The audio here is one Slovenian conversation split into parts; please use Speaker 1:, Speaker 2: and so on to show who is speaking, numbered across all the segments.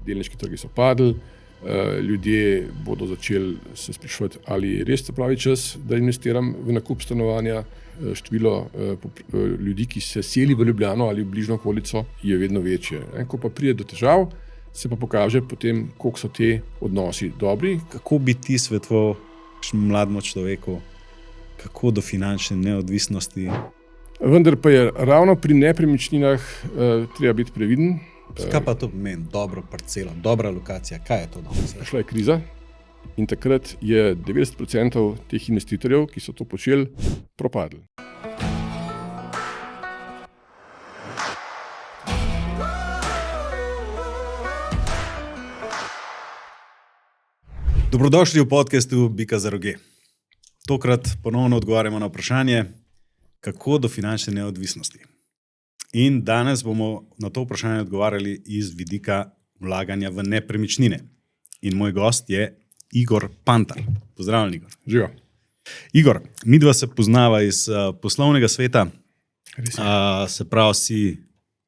Speaker 1: delniški trgi so padli, ljudje bodo začeli se spraševati, ali je res pravi čas, da investiram v nakup stanovanja. Število ljudi, ki se seli v Ljubljano ali v bližnjo okolico, je vedno večje. Ko pa pride do težav, se pa pokaže potem, koliko so te odnosi dobri.
Speaker 2: Kako bi ti svetoval mlademu človeku, kako do finančne neodvisnosti?
Speaker 1: Vendar pa je ravno pri nepremičninah treba biti previden.
Speaker 2: Kaj pa to pomeni? Dobro parcelo, dobra lokacija, kaj je to danes?
Speaker 1: Šla je kriza in takrat je 90% teh investitorjev, ki so to počeli, propadli.
Speaker 2: Dobrodošli v podcastu Bika za roge. Tokrat ponovno odgovarjamo na vprašanje, kako do finančne neodvisnosti. In danes bomo na to vprašanje odgovarjali iz vidika vlaganja v nepremičnine. In moj gost je Igor Pantar. Pozdravljen, Igor.
Speaker 1: Živijo.
Speaker 2: Igor, midva se poznava iz poslovnega sveta. Se pravi, si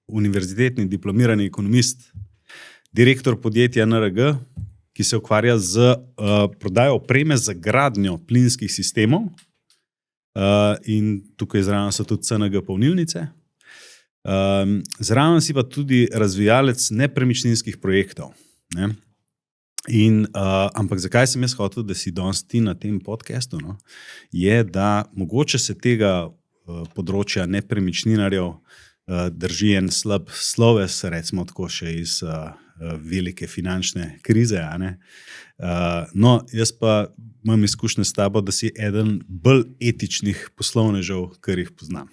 Speaker 2: univerzitetni diplomirani ekonomist, direktor podjetja NRG, ki se ukvarja z prodajo opreme za gradnjo plinskih sistemov. In tukaj zraven so tudi CNG polnilnice. Zraven si pa tudi razvijalec nepremičninskih projektov. Ne? Ampak zakaj sem jaz hotel, da si danes ti na tem podcastu, no? Je, da mogoče se tega področja nepremičninarjev drži en slab sloves, recimo tako še iz velike finančne krize. A ne? No, jaz pa imam izkušnje s tabo, da si eden bolj etičnih poslovnežev, kar jih poznam.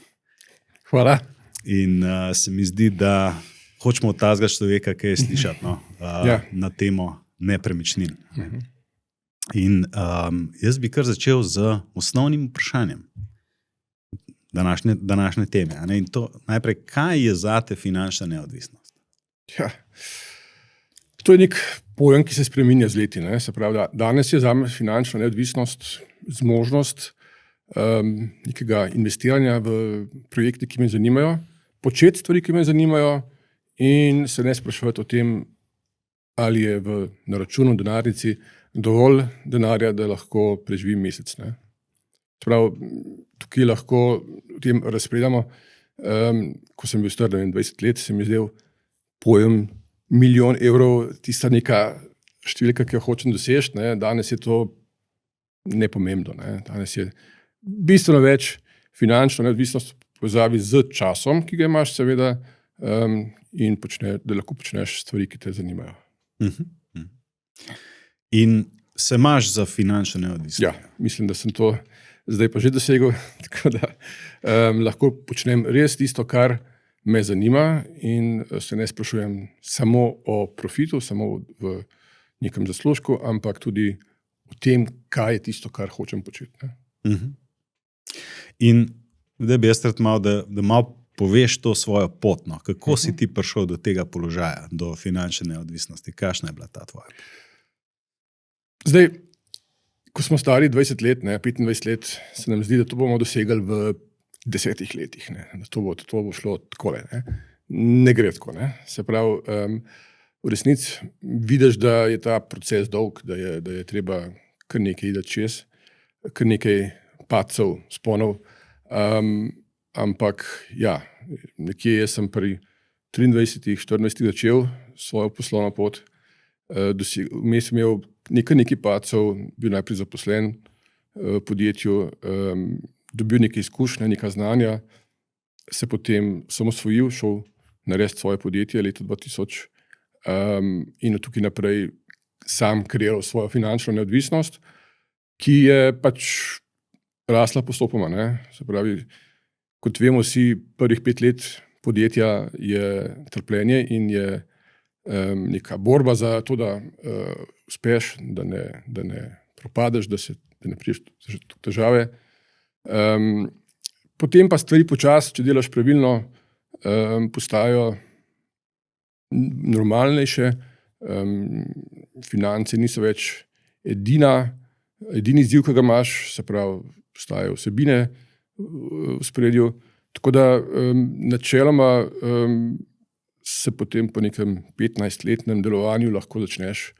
Speaker 1: Hvala.
Speaker 2: In se mi zdi, da hočemo od tazga človeka kaj slišati na temo nepremičnin. In jaz bi kar začel z osnovnim vprašanjem današnje teme. A ne? In to najprej, kaj je zate finančna neodvisnost?
Speaker 1: Ja. To je nek pojem, ki se spreminja z leti. Ne? Se pravi, da danes je zame finančna neodvisnost zmožnost nekega investiranja v projekte, ki me zanimajo, početi stvari, ki me zanimajo in se ne spraševati o tem, ali je na računu denarnici dovolj denarja, da lahko preživim mesec. Ne? Prav, tukaj lahko o tem razpredamo. Ko sem bil star 20 let, se mi zdel pojem milijon evrov, tista neka številka, ki jo hočem doseči. Ne? Danes je to nepomembno. Ne? Danes je bistveno več finančno neodvisnost v povezavi z časom, ki ga imaš seveda, in da lahko počneš stvari, ki te zanimajo.
Speaker 2: In se imaš za finančno neodvisnost?
Speaker 1: Ja, mislim, da sem to zdaj pa že dosegel, tako da lahko počnem res tisto, kar me zanima in se ne sprašujem samo o profitu, samo v nekem zaslužku, ampak tudi o tem, kaj je tisto, kar hočem početi. Ne?
Speaker 2: In da bi jaz rad malo, da malo poveš to svojo pot. No? Kako si ti prišel do tega položaja, do finančne neodvisnosti? Kakšna je bila ta tvoja?
Speaker 1: Zdaj, ko smo stari 20 let, 25 let, se nam zdi, da to bomo dosegali v 10 letih. Ne? Da to bo šlo takole. Ne gre tako. Ne? Se pravi, v resnici vidiš, da je ta proces dolg, da je treba kar nekaj iti čez, kar nekaj padcev, sponov. Ampak ja, nekje jaz sem pri 23-24 začel svojo poslovno pot. Vmes sem imel nekaj padcev, bil najprej zaposlen v podjetju, dobil nekaj izkušnje, nekaj znanja, se potem samosvojil, šel narediti svoje podjetje leta 2000 in od tukaj naprej sam kreiral svojo finančno neodvisnost, ki je pač rasla postopoma. Ne? Se pravi, kot vemo vsi, prvih 5 let podjetja je trpljenje in je neka borba za to, da uspeš, da ne propadeš, da ne prideš v težave. Potem pa stvari počasi, če delaš pravilno, postajajo normalnejše. Finance niso več edini izziv, ki ga imaš, se pravi, postajajo vsebine v spredju. Tako da načeloma se potem po nekem 15-letnem delovanju lahko začneš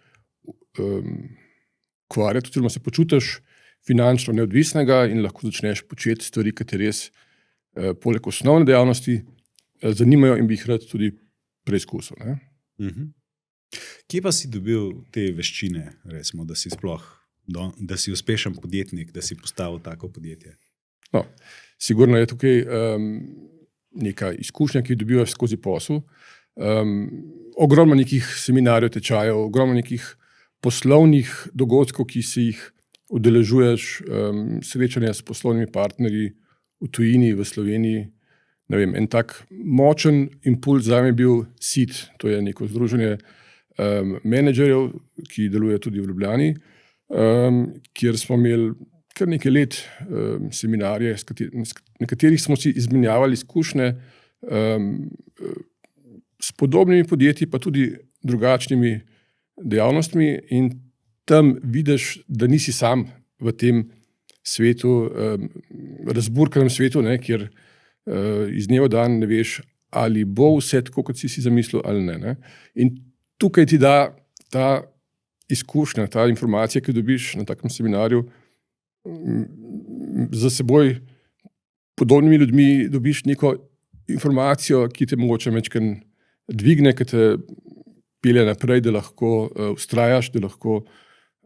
Speaker 1: ukvarjati, oziroma se počutiš finančno neodvisnega in lahko začneš početi stvari, ki te res poleg osnovne dejavnosti zanimajo in bi jih rad tudi preizkusil.
Speaker 2: Kje pa si dobil te veščine, recimo, da si sploh, da si uspešen podjetnik, da si postavil tako podjetje?
Speaker 1: No, sigurno je tukaj neka izkušnja, ki jo dobivaš skozi posel. Ogromno nekih seminarjev, tečajev, ogromno nekih poslovnih dogodkov, ki si jih udeležuješ, srečanja s poslovnimi partnerji v tujini, v Sloveniji. Ne vem, en tak močen impuls zame je bil SIT, to je neko združenje menedžerjev, ki deluje tudi v Ljubljani, kjer smo imeli kar nekaj let seminarje, na katerih smo si izmenjavali izkušnje s podobnimi podjetji, pa tudi drugačnimi dejavnostmi, in tam vidiš, da nisi sam v tem svetu, razburkanem svetu, kjer iz dneva v dan ne veš, ali bo vse tako, kot si zamislil, ali ne. In tukaj ti da ta izkušnja, ta informacija, ki jo dobiš na takem seminarju, za seboj podobnimi ljudmi dobiš neko informacijo, ki te mogoče večkrat dvigne, ki te pelje naprej, da lahko vztrajaš, da lahko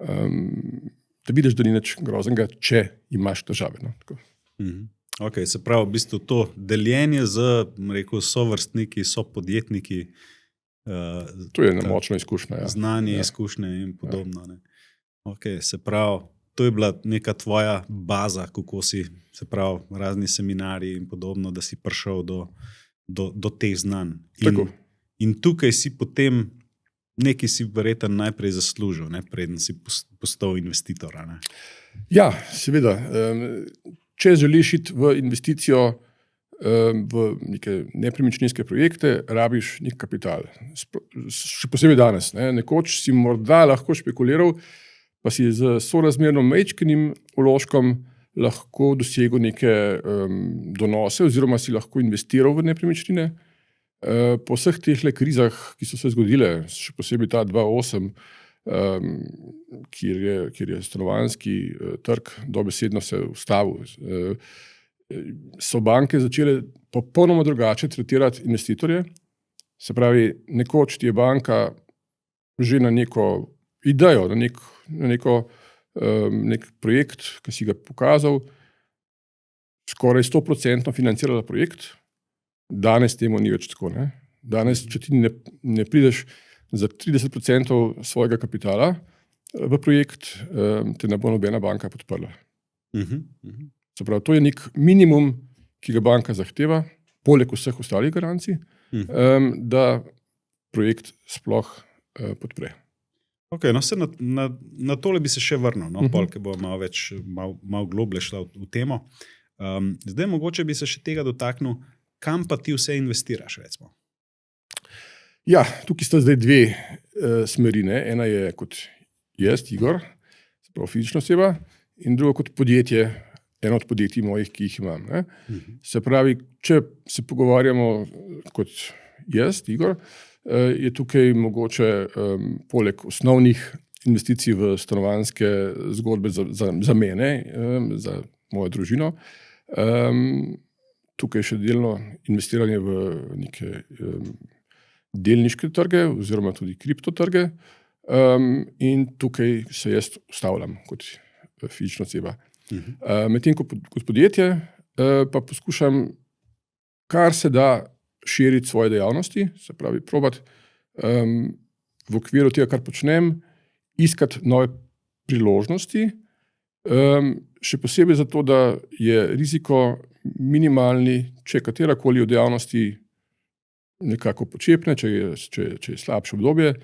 Speaker 1: da vidiš, da ni nič groznega, če imaš težave. No?
Speaker 2: Okay, se pravi, v bistvu to deljenje z sovrstniki, sopodjetniki.
Speaker 1: To je ena močna izkušnja. Ja.
Speaker 2: Znanje, izkušnje in podobno. Ne? Okay, se pravi, to je bila neka tvoja baza, kako si, se pravi, razni seminarji in podobno, da si prišel do teh znanj. In tukaj si potem nekaj si verjetno najprej zaslužil, preden si postal investitor. Ne?
Speaker 1: Ja, seveda. Če želiš iti v investicijo v neke nepremičninske projekte, rabiš nek kapital. Še posebej danes. Nekoč si morda lahko špekuliral, pa si z sorazmerno majčkenim vložkom lahko dosegel neke donose oziroma si lahko investiral v nepremičnine. Po vseh teh krizah, ki so se zgodile, še posebej ta 2008, kjer je stanovanjski trg dobesedno se ustavil, so banke začele popolnoma drugače tretirati investitorje. Se pravi, nekoč ti je banka že na neko idejo, na nek projekt, ki si ga pokazal, skoraj 100% financirala projekt. Danes temu ni več tako. Ne? Danes, če ti ne prideš za 30% svojega kapitala v projekt, te ne bo nobena banka podprla. Se pravi, to je nek minimum, ki ga banka zahteva, poleg vseh ostalih garancij, da projekt sploh podpre.
Speaker 2: Okay, no, na tole bi se še vrnil, polk bo malo globlje šla v temo. Zdaj mogoče bi se še tega dotaknil, kam pa ti vse investiraš, recimo?
Speaker 1: Ja, tukaj sta zdaj dve smeri. Ena je kot jaz, Igor, se pravi fizična oseba, in druga kot podjetje, eno od podjetij mojih, ki jih imam. Se pravi, če se pogovarjamo kot jaz, Igor, je tukaj mogoče poleg osnovnih investicij v stanovanjske zgodbe za mene, za mojo družino, tukaj še delno investiranje v neke delniške trge oziroma tudi kriptotrge, in tukaj se jaz ustavljam kot fizična oseba. Medtem kot podjetje pa poskušam kar se da širiti svoje dejavnosti, se pravi probati v okviru tega, kar počnem, iskati nove priložnosti, še posebej zato, da je riziko minimalni, če katerakoli od dejavnosti nekako počepne, če je slabše obdobje,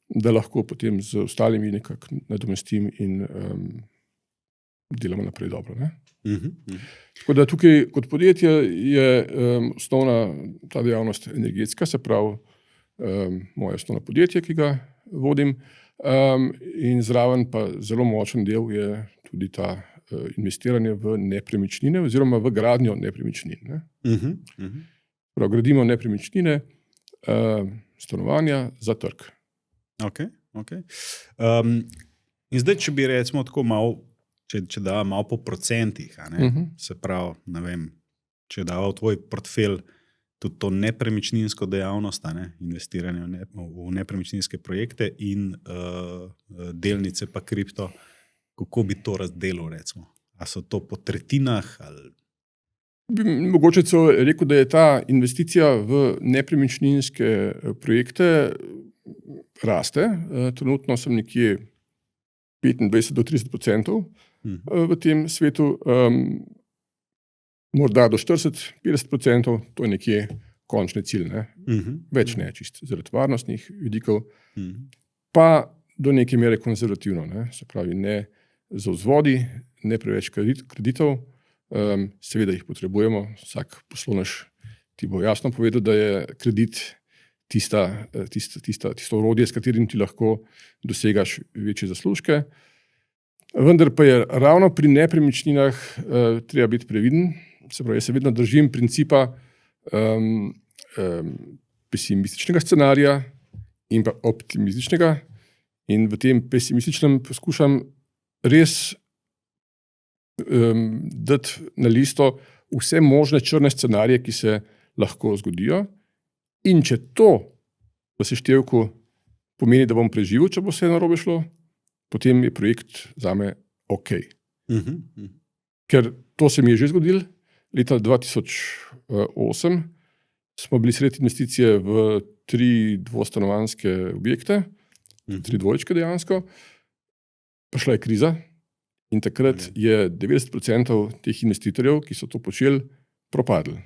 Speaker 1: da lahko potem z ostalimi nekako nadomestim in delamo naprej dobro. Ne? Tako da tukaj kot podjetje je osnovna ta dejavnost energetska, se pravi moje osnovno podjetje, ki ga vodim, in zraven pa zelo močen del je tudi ta investiranje v nepremičnine oziroma v gradnjo nepremičnin. Ne? Prav, gradimo nepremičnine, stanovanja za trg.
Speaker 2: Okay. In zdaj, če bi recimo tako malo, če da malo po procentih, se pravi, ne vem, če da v tvoj portfelj tudi to nepremičninsko dejavnost, investiranje v nepremičninske projekte in delnice pa kripto, kako bi to razdelil recimo? A so to po tretjinah ali...
Speaker 1: Mogoče celo rekel, da je ta investicija v nepremičninske projekte raste. Trenutno sem nekje 25-30% v tem svetu. Morda do 40-50%, to je nekje končni cilj. Več ne, čist zaradi varnostnih vidikov. Pa do neke mere konzervativno. Se pravi, ne za vzvodi, ne preveč kreditov. Seveda jih potrebujemo, vsak poslovnež ti bo jasno povedal, da je kredit tisto orodje, s katerim ti lahko dosegaš večje zaslužke. Vendar pa je ravno pri nepremičninah treba biti previden. Se pravi, jaz se vedno držim principa pesimističnega scenarija in pa optimističnega. In v tem pesimističnem poskušam res dati na listo vse možne črne scenarije, ki se lahko zgodijo. In če to v seštevku pomeni, da bom preživel, če bo vse narobe šlo, potem je projekt zame ok. Ker to se mi je že zgodilo. Leta 2008 smo bili sredi investicije v 3 dvostanovanjske objekte, 3 dvojčke dejansko. Prišla je kriza. In takrat je 90% teh investitorjev, ki so to počeli, propadli.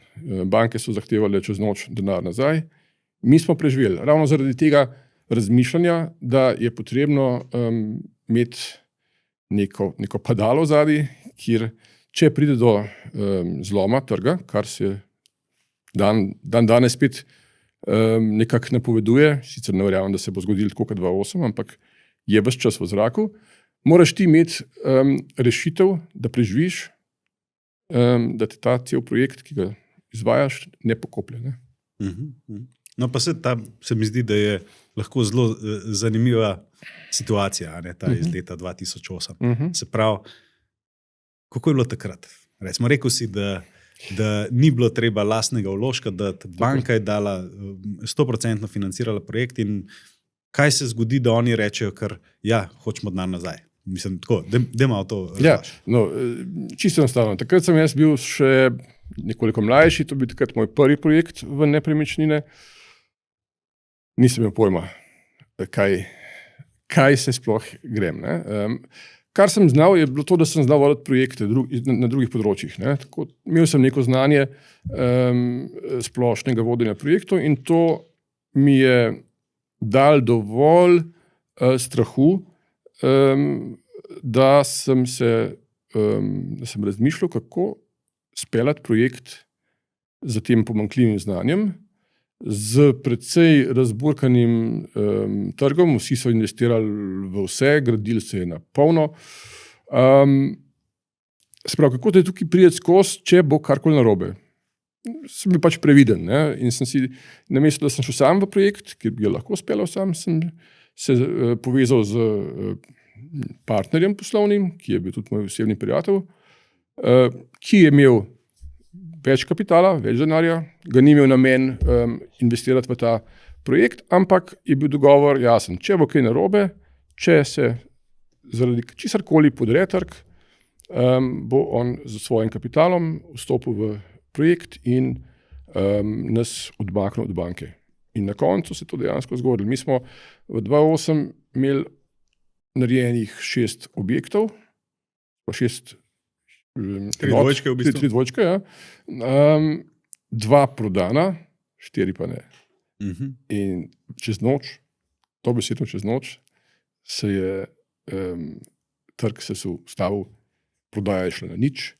Speaker 1: Banke so zahtevale čez noč denar nazaj. Mi smo preživeli. Ravno zaradi tega razmišljanja, da je potrebno imeti neko padalo zadaj, kjer če pride do zloma trga, kar se danes spet nekako napoveduje, sicer ne verjamem, da se bo zgodilo tako kot 2008, ampak je ves čas v zraku, moraš ti imeti rešitev, da preživiš, da te ta cel projekt, ki ga izvajaš, ne pokoplje. Ne?
Speaker 2: No, pa se mi zdi, da je lahko zelo zanimiva situacija, ta iz leta 2008. Se pravi, kako je bilo takrat? Recimo, rekel si, da ni bilo treba lastnega vložka, da banka je dala 100% financirala projekt in kaj se zgodi, da oni rečejo, ker hočemo denar nazaj. Mislim, tako, da malo to razlaš.
Speaker 1: Čisto enostavno. Takrat sem jaz bil še nekoliko mlajši, to je bil takrat moj prvi projekt v nepremičnine. Nisem imel pojma, kaj se sploh grem. Kar sem znal, je bilo to, da sem znal voditi projekte na drugih področjih. Tako, imel sem neko znanje splošnega vodenja projektov in to mi je dal dovolj strahu, da sem razmišljal, kako speljati projekt z tem pomanjkljivim znanjem, z precej razburkanim trgom, vsi so investirali v vse, gradili se je na polno. Sprav, kako te tukaj prijeti skozi, če bo karkoli narobe? Sem bil pač previden, in sem si, namesto da sem šel sam v projekt, ker bi ga lahko speljal sam, sem se povezal z partnerjem poslovnim, ki je bil tudi moj osebni prijatelj, ki je imel več kapitala, več denarja, ga ni imel namen investirati v ta projekt, ampak je bil dogovor jasen. Če bo kaj narobe, če se zaradi česarkoli podre trg, bo on z svojim kapitalom vstopil v projekt in nas odmaknil od banke. In na koncu se to dejansko zgodilo. Mi smo v 2008 imeli narejenih 6 objektov, pa 6
Speaker 2: 3 dvojčke v bistvu.
Speaker 1: 3 dvojčke, ja. 2 prodana, 4 pa ne. In čez noč, dobesedno čez noč, se je trg ustavil, prodaja je šla na nič.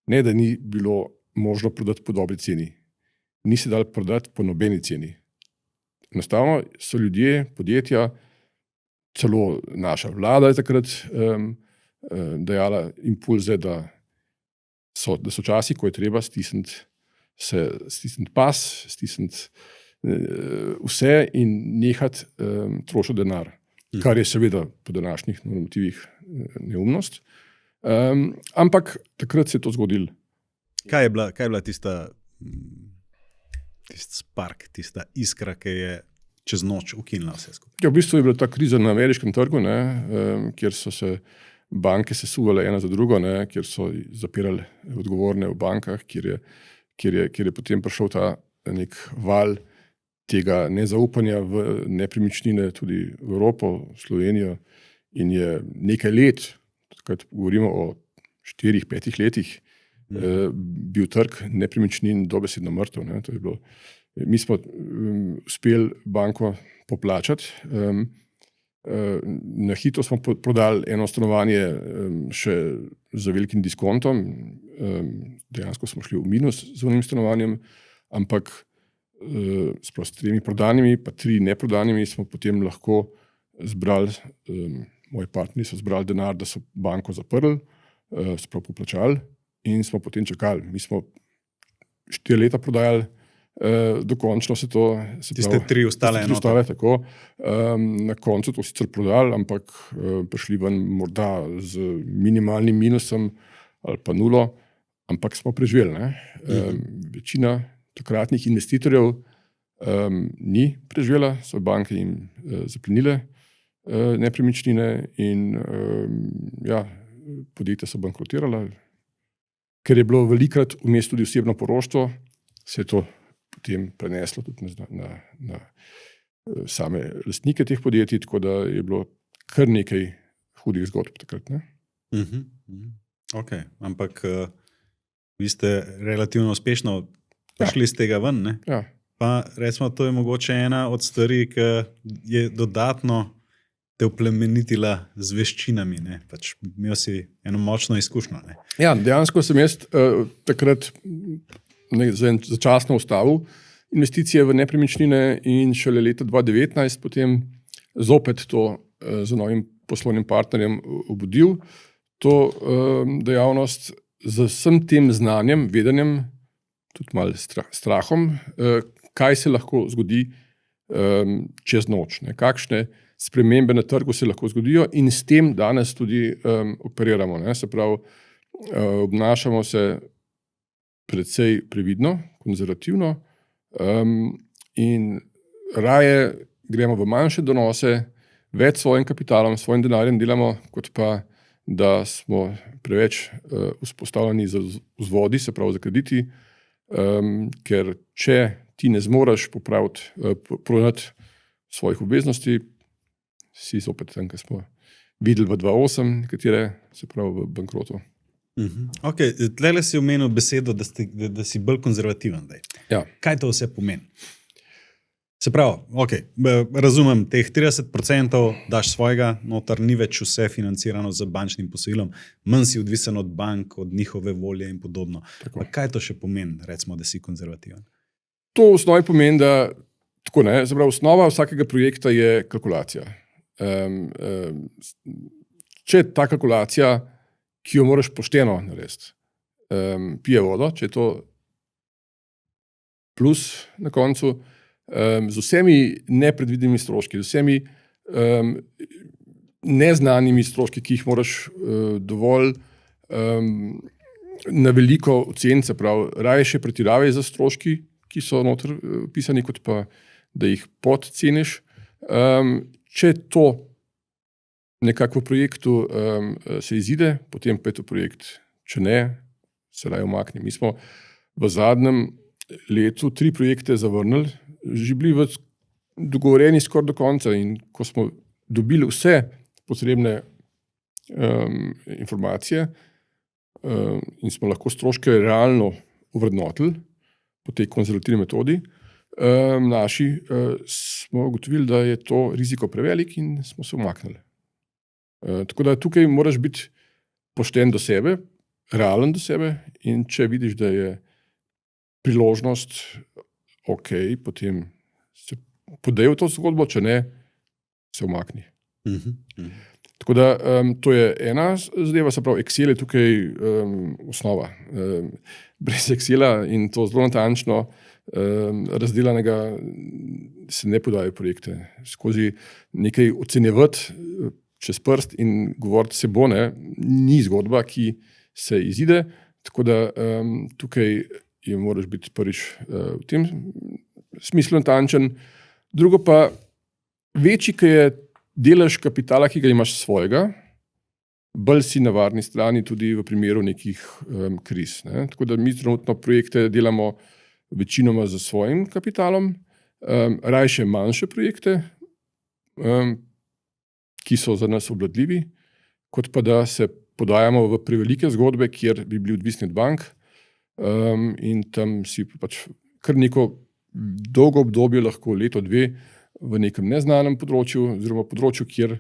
Speaker 1: Ne, da ni bilo možno prodati po dobri ceni. Ni se dalo prodati po nobeni ceni. Enostavno so ljudje, podjetja, celo naša vlada je takrat dajala impulze, da so časi, ko je treba stisniti pas, stisniti vse in nehati trošiti denar, kar je seveda po današnjih normativih neumnost. Ampak takrat se je to zgodilo.
Speaker 2: Kaj je bila tisti spark, tista iskra, ki je čez noč ukinila vse skupaj?
Speaker 1: Ja, v bistvu je bila ta kriza na ameriškem trgu, kjer so se banke sesuvale ena za drugo, kjer so zapirali odgovorne v bankah, kjer je potem prišel ta nek val tega nezaupanja v nepremičnine, tudi v Evropo, v Slovenijo, in je nekaj let, takrat govorimo o 4-5 letih, bil trg nepremičnin dobesedno mrtev. To je bilo. Mi smo uspeli banko poplačati, na hitro smo prodali eno stanovanje še za velikim diskontom, dejansko smo šli v minus z onim stanovanjem, ampak s 3 prodanimi, pa 3 neprodanimi smo potem lahko zbrali, moji partnerji so zbrali denar, da so banko zaprli, sprav poplačali in smo potem čakali. Mi smo 4 leta prodajali, dokončno se to...
Speaker 2: Tiste 3 ostale enote.
Speaker 1: Tako. Na koncu to sicer prodali, ampak prišli ven morda z minimalnim minusom ali pa nulo, ampak smo preživeli. Večina takratnih investitorjev ni preživela, so banke jim zaplenile nepremičnine in podjetja so bankrotirala. Ker je bilo velikrat vmes tudi osebno poroštvo, se je to potem preneslo tudi na same lastnike teh podjetij, tako da je bilo kar nekaj hudih zgodb takrat.
Speaker 2: Ok, ampak vi ste relativno uspešno prišli iz tega ven, ne?
Speaker 1: Ja.
Speaker 2: Pa recimo, to je mogoče ena od stvari, ki je dodatno te oplemenitila z veščinami, ne? Pač imel si eno močno izkušnjo, ne?
Speaker 1: Ja, dejansko sem jaz takrat začasno ustavil investicije v nepremičnine in šele leta 2019 potem zopet to z novim poslovnim partnerjem obudil, to dejavnost z vsem tem znanjem, vedenjem, tudi malo strahom, kaj se lahko zgodi čez noč, kakšne spremembe na trgu se lahko zgodijo in s tem danes tudi operiramo. Se pravi, obnašamo se precej previdno, konzervativno in raje gremo v manjše donose, več svojim kapitalom, svojim denarjem delamo, kot pa da smo preveč vzpostavljeni za vzvodi, se pravi za krediti, ker če ti ne zmoreš popraviti svojih obveznosti, si zopet tam, kar smo videli v 2008, nekatere se pravi v bankrotu.
Speaker 2: Ok, tlele si omenil besedo, da si bolj konzervativen.
Speaker 1: Ja.
Speaker 2: Kaj to vse pomeni? Se pravi, okay, razumem, teh 30% daš svojega, notar ni več vse financirano z bančnim posojilom, manj si odvisen od bank, od njihove volje in podobno. Kaj to še pomeni, recimo, da si konzervativen?
Speaker 1: To v osnovi pomeni, da tako ne, zapravo osnova vsakega projekta je kalkulacija. Če ta kalkulacija, ki jo moraš pošteno narediti, pije vodo, če je to plus na koncu, z vsemi nepredvidenimi stroški, z vsemi neznanimi stroški, ki jih moraš dovolj na veliko oceniti, se pravi, raje še pretiravaj za stroški, ki so noter pisani, kot pa da jih podceniš. Če to nekako v projektu se izide, potem pa je to projekt, če ne, se raje umakne. Mi smo v zadnjem letu 3 projekte zavrnili, že bili dogovorjeni skoraj do konca in ko smo dobili vse potrebne informacije in smo lahko stroške realno uvrednotili po tej konzervativni metodi, naši smo ugotovili, da je to riziko prevelik in smo se umaknili. Tako da tukaj moraš biti pošten do sebe, realen do sebe in če vidiš, da je priložnost ok, potem se podej v to zgodbo, če ne, se umakni. Tako da to je ena zadeva, se pravi, Excel je tukaj osnova. Brez Excela in to zelo natančno razdelanega se ne podajo projekte. Skozi nekaj ocenjevati čez prst in govoriti se bo, ni zgodba, ki se izide, tako da tukaj moraš biti prvič v tem smislu natančen. Drugo pa, večji, ki je delež kapitala, ki ga imaš svojega, bolj si na varni strani tudi v primeru nekih kriz. Tako da mi trenutno projekte delamo večinoma za svojim kapitalom, rajše manjše projekte, ki so za nas obvladljivi, kot pa da se podajamo v prevelike zgodbe, kjer bi bili odvisni od bank, in tam si pač kar neko dolgo obdobje, lahko leto, dve, v nekem neznanem področju, oziroma področju, kjer,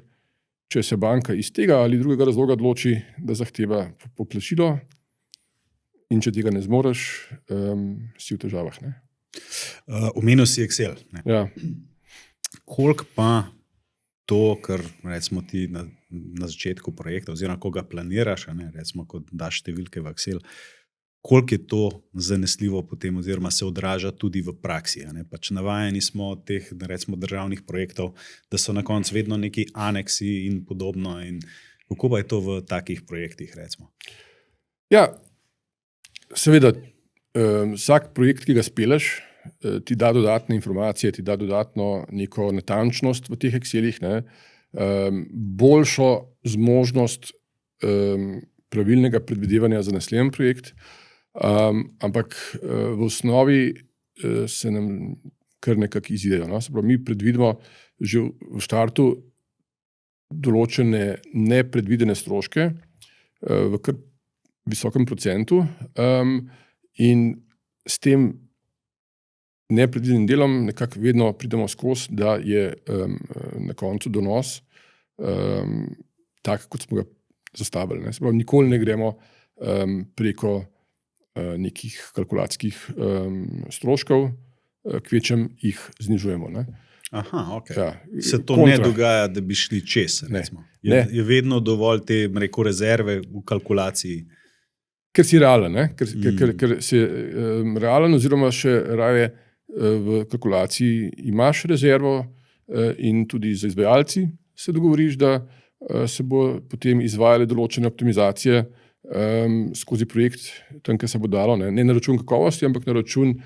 Speaker 1: če se banka iz tega ali drugega razloga odloči, da zahteva poplačilo, in če tega ne zmoreš, si v težavah.
Speaker 2: Omenil si Excel.
Speaker 1: Ja.
Speaker 2: Koliko pa to, kar recimo ti na začetku projekta, oziroma ko ga planiraš, recimo, ko daš številke v Excel, koliko je to zanesljivo potem, oziroma se odraža tudi v praksi. Pač navajeni smo od teh, recimo, državnih projektov, da so na koncu vedno neki aneksi in podobno. In kako pa je to v takih projektih, recimo?
Speaker 1: Ja, seveda, vsak projekt, ki ga speleš, ti da dodatne informacije, ti da dodatno neko natančnost v teh Excelih, boljšo zmožnost pravilnega predvidevanja za naslednji projekt, ampak v osnovi se nam kar nekako izidejo. Se pravi, mi predvidimo že v štartu določene nepredvidene stroške v kar visokem procentu, in s tem nepredvidenim delom nekako vedno pridemo skozi, da je na koncu donos tak, kot smo ga zastavili. Se pravi, nikoli ne gremo preko nekih kalkulacijskih stroškov, kvečem jih znižujemo.
Speaker 2: Aha, ok.
Speaker 1: Ja,
Speaker 2: se to kontra ne dogaja, da bi šli čez? Je vedno dovolj te, rezerve v kalkulaciji?
Speaker 1: Ker si realen, ker si realen, oziroma še raje v kalkulaciji imaš rezervo, in tudi z izvajalci se dogovoriš, da se bo potem izvajale določene optimizacije skozi projekt, tam, kjer se bo dalo, ne na račun kakovosti, ampak na račun,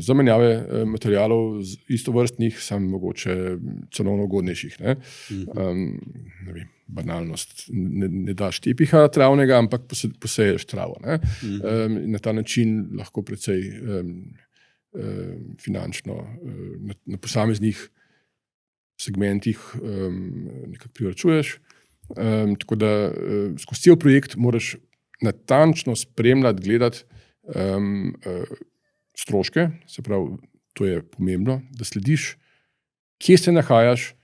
Speaker 1: zamenjave materialov istovrstnih, samo mogoče cenovno ugodnejših. Banalnost, ne daš tepiha travnega, ampak poseješ travo. Na ta način lahko precej finančno na posameznih segmentih nekako privarčuješ. Tako da skozi cel projekt moraš natančno spremljati, gledati stroške, se pravi, to je pomembno, da slediš, kje se nahajaš,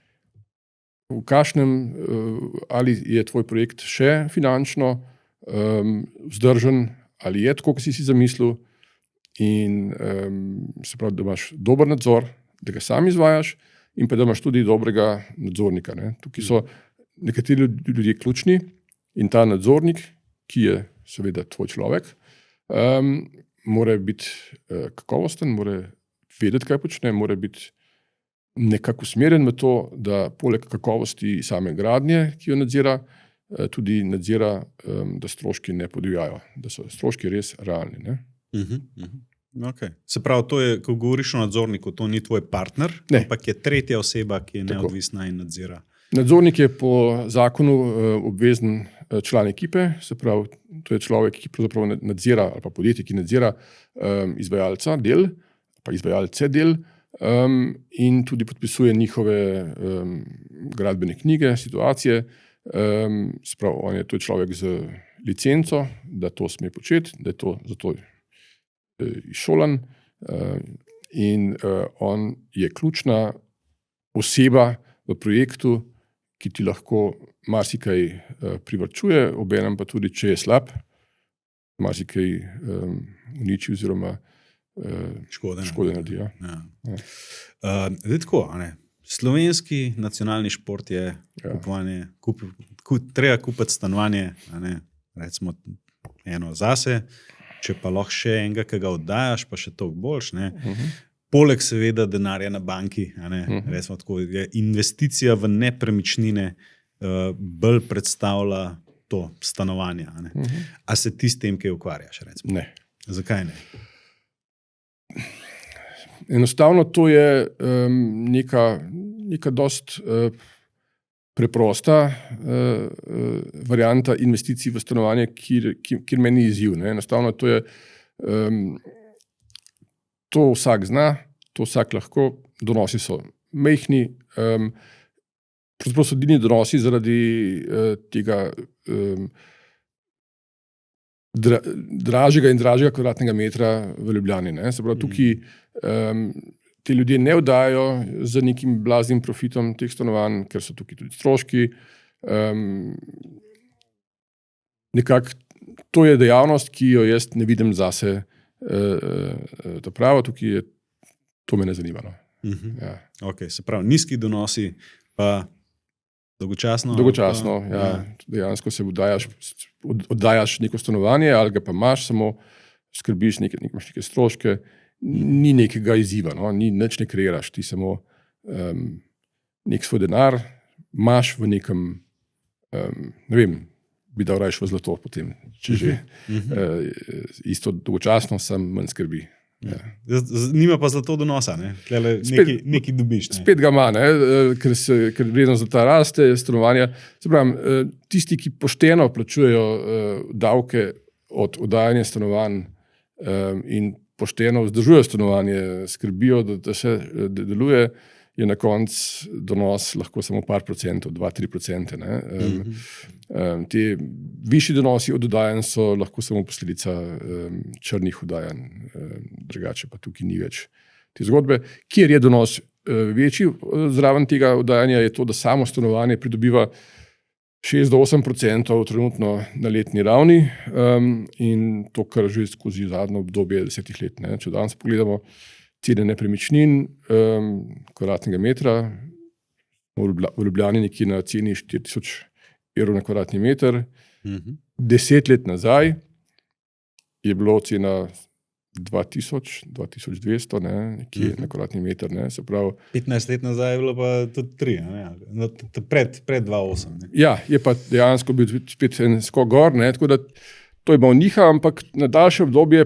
Speaker 1: v kakšnem, ali je tvoj projekt še finančno vzdržen, ali je tako, kot si zamislil, in se pravi, da imaš dober nadzor, da ga sam izvajaš, in pa da imaš tudi dobrega nadzornika. Tukaj so nekateri ljudje ključni, in ta nadzornik, ki je seveda tvoj človek, mora biti kakovosten, mora vedeti, kaj počne, mora biti nekako usmerjen v to, da poleg kakovosti same gradnje, ki jo nadzira, tudi nadzira, da stroški ne podivjajo, da so stroški res realni.
Speaker 2: Okay. Se pravi, to je, ko govoriš o nadzorniku, to ni tvoj partner, ampak je tretja oseba, ki je neodvisna in nadzira.
Speaker 1: Nadzornik je po zakonu obvezen član ekipe, se pravi, to je človek, ki pravzaprav nadzira, ali pa podjetje, ki nadzira izvajalca del, pa izvajalce del, in tudi podpisuje njihove gradbene knjige, situacije. Se pravi, to je človek z licenco, da to sme početi, da je to zato izšolan, in on je ključna oseba v projektu, ki ti lahko marsikaj privarčuje, obenem pa tudi, če je slab, marsikaj uniči oziroma škode naredi.
Speaker 2: Zdaj tako, slovenski nacionalni šport je kupovanje, treba kupiti stanovanje, recimo eno zase, če pa lahko še enega, ki ga oddajaš, pa še toliko boljš. Poleg seveda denarja na banki, recimo tako, je investicija v nepremičnine bolj predstavlja to stanovanje. A se ti s tem kaj ukvarjaš? Recimo?
Speaker 1: Ne.
Speaker 2: Zakaj ne?
Speaker 1: Enostavno to je neka dost preprosta varianta investicij v stanovanje, kjer meni izziv. Enostavno to je, to vsak zna, to vsak lahko, donosi so majhni, pravzaprav so edini donosi zaradi tega dražjega in dražjega kvadratnega metra v Ljubljani. Se pravi, tukaj ti ljudje ne oddajajo z nekim blaznim profitom teh stanovanj, ker so tukaj tudi stroški. Nekako to je dejavnost, ki jo jaz ne vidim zase ta prava, tukaj je, to me ne zanima. Ja.
Speaker 2: Okay, se pravi, nizki donosi, pa dolgočasno.
Speaker 1: Dolgočasno, ja. Dejansko se oddajaš neko stanovanje, ali ga pa imaš, samo skrbiš, imaš neke stroške, ni nekega izziva, nič ne kreiraš, ti samo nek svoj denar imaš v nekem, ne vem, bi dal rajš v zlato potem, če že. Isto dolgočasno, sem manj skrbi. Ja.
Speaker 2: Nima pa zlato donosa, nekaj dobiš.
Speaker 1: Spet ga ima, ker vrednost zlata raste, stanovanja. Se pravi, tisti, ki pošteno plačujejo davke od oddajanja stanovanj in pošteno vzdržujejo stanovanje, skrbijo, da še deluje, je na koncu donos lahko samo par procentov, 2-3%. Ti višji donosi od oddajanj so lahko samo posledica črnih oddajanj, drugače pa tukaj ni več te zgodbe. Kjer je donos večji zraven tega oddajanja, je to, da samo stanovanje pridobiva 6-8% trenutno na letni ravni in to, kar že skozi zadnjo obdobje 10 let. Če danes pogledamo cene nepremičnin, kvadratnega metra, v Ljubljani nekje na ceni 4000 evrov na kvadratni meter. 10 let nazaj je bilo cena 2000-2200 nekje na kvadratni meter. Se pravi,
Speaker 2: 15 let nazaj je bilo pa tudi 3, pred 2008.
Speaker 1: Ja, je pa dejansko bil spet en skok gor, tako da to je malo niha, ampak na daljše obdobje